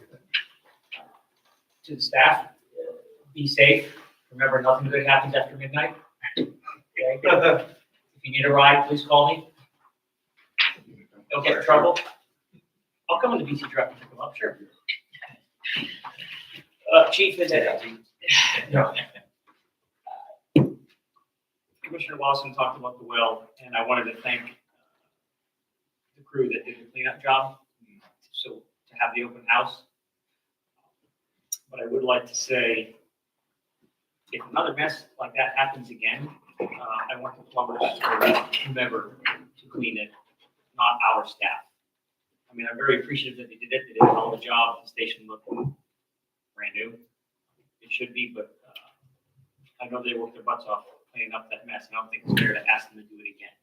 To the staff, be safe. Remember, nothing good happens after midnight. Okay. If you need a ride, please call me. Don't get in trouble. I'll come in the BC truck and pick them up, sure. Chief and no. Commissioner Lawson talked about the well, and I wanted to thank the crew that did the cleanup job. So to have the open house. But I would like to say, if another mess like that happens again, I want the plumbers or whomever to clean it, not our staff. I mean, I'm very appreciative that they did it. They did all the job. The station looked brand new. It should be, but I know they worked their butts off cleaning up that mess. And I don't think it's fair to ask them to do it again,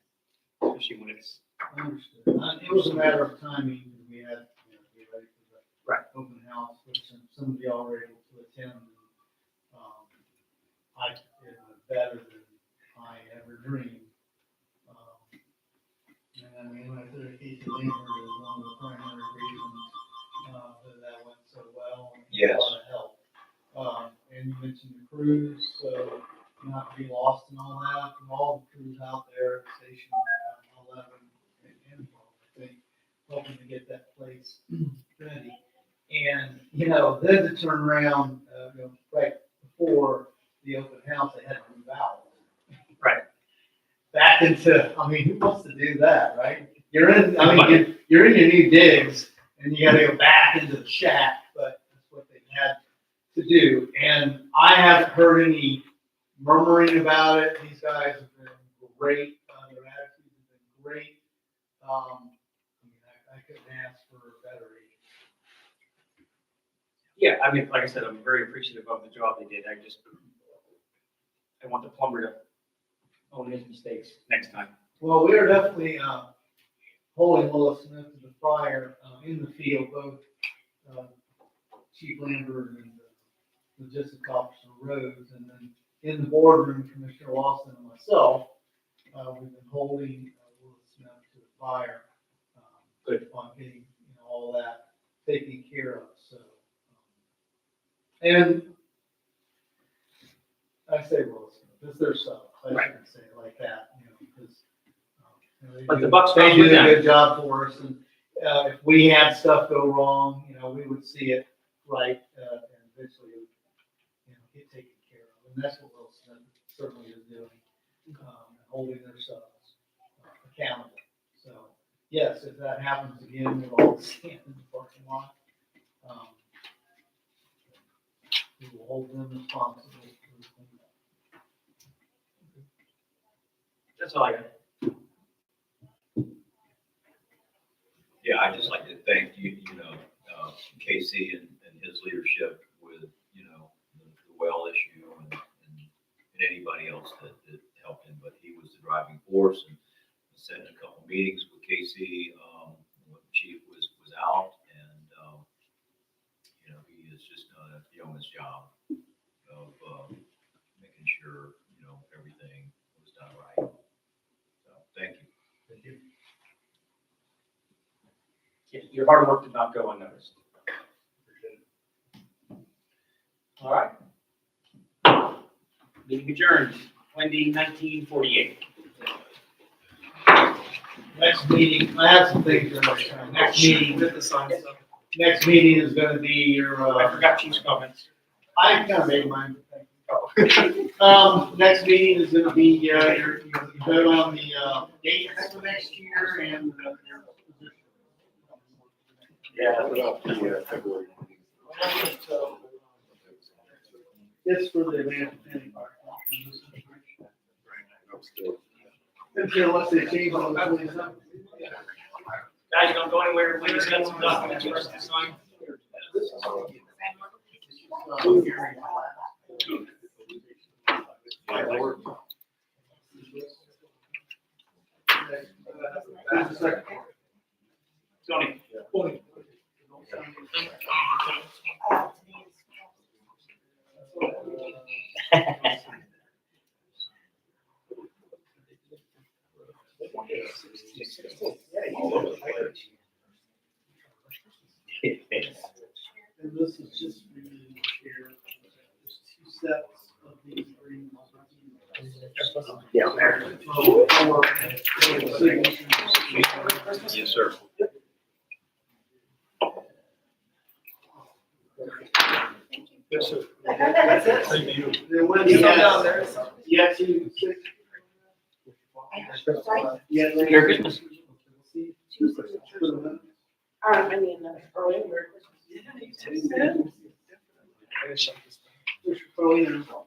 especially when it's. Understood. It was a matter of timing. We had, be ready for the open house, which somebody already able to attend. It was better than I ever dreamed. And I mean, I think the case of Lambert is one of the primary reasons that went so well. And Yes. a lot of help. And you mentioned the crews, so not be lost in all that, from all the crews out there, Station 11 and 12, I think, hoping to get that place ready. And, you know, then to turn around, you know, right before the open house, they had to move out. Right. Back into, I mean, who wants to do that, right? You're in, I mean, you're in your new digs, and you gotta go back into the shack, but that's what they had to do. And I haven't heard any murmuring about it. These guys have been great. Their attitudes have been great. I mean, I couldn't ask for a better agent. Yeah, I mean, like I said, I'm very appreciative of the job they did. I want the plumber to own his mistakes next time. Well, we are definitely holding Willis Smith to the fire in the field, both Chief Lambert and Logistics Officer Rhodes, and then in the boardroom, Commissioner Lawson and myself, we've been holding Willis Smith to the fire. Good. On getting, you know, all that taken care of. So, and I say Willis Smith, it's their stuff. I shouldn't say it like that, you know, because But the buck they stops do with a them. good job for us, and if we had stuff go wrong, you know, we would see it right, and eventually, you know, get taken care of. And that's what Will Smith certainly is doing, holding themselves accountable. So, yes, if that happens again, we'll all stand in the parking lot. We will hold them responsible for the cleanup. That's all I got. Yeah, I'd just like to thank you, Casey and his leadership with, the well issue and anybody else that helped him, but he was the driving force and sat in a couple meetings with Casey, when the chief was out, and, he has just done a yeoman's job of making sure, everything was done right. So, thank you. Thank you. Yeah, your hard work did not go unnoticed. All right. Meeting adjourned, Wendy, 1948. Next meeting, I have some things to next meeting. With the sign stuff. Next meeting is gonna be your, I forgot Chief's comments. I kind of made mine. Next meeting is gonna be, your vote on the, dates for next year and, Yeah. What about the February? it's for the Atlantic Planning Park. I'm still. Unless they change on the 27th. Guys, don't go anywhere. We just got some documents for us to sign. Tony. And this is just for you to share. There's 2 sets of these green. Yeah. Yes, sir. Yes, sir. That's it. Thank you. Then when you have, yes, you. Yes. Merry Christmas. I mean, early Merry Christmas. There's Carlino.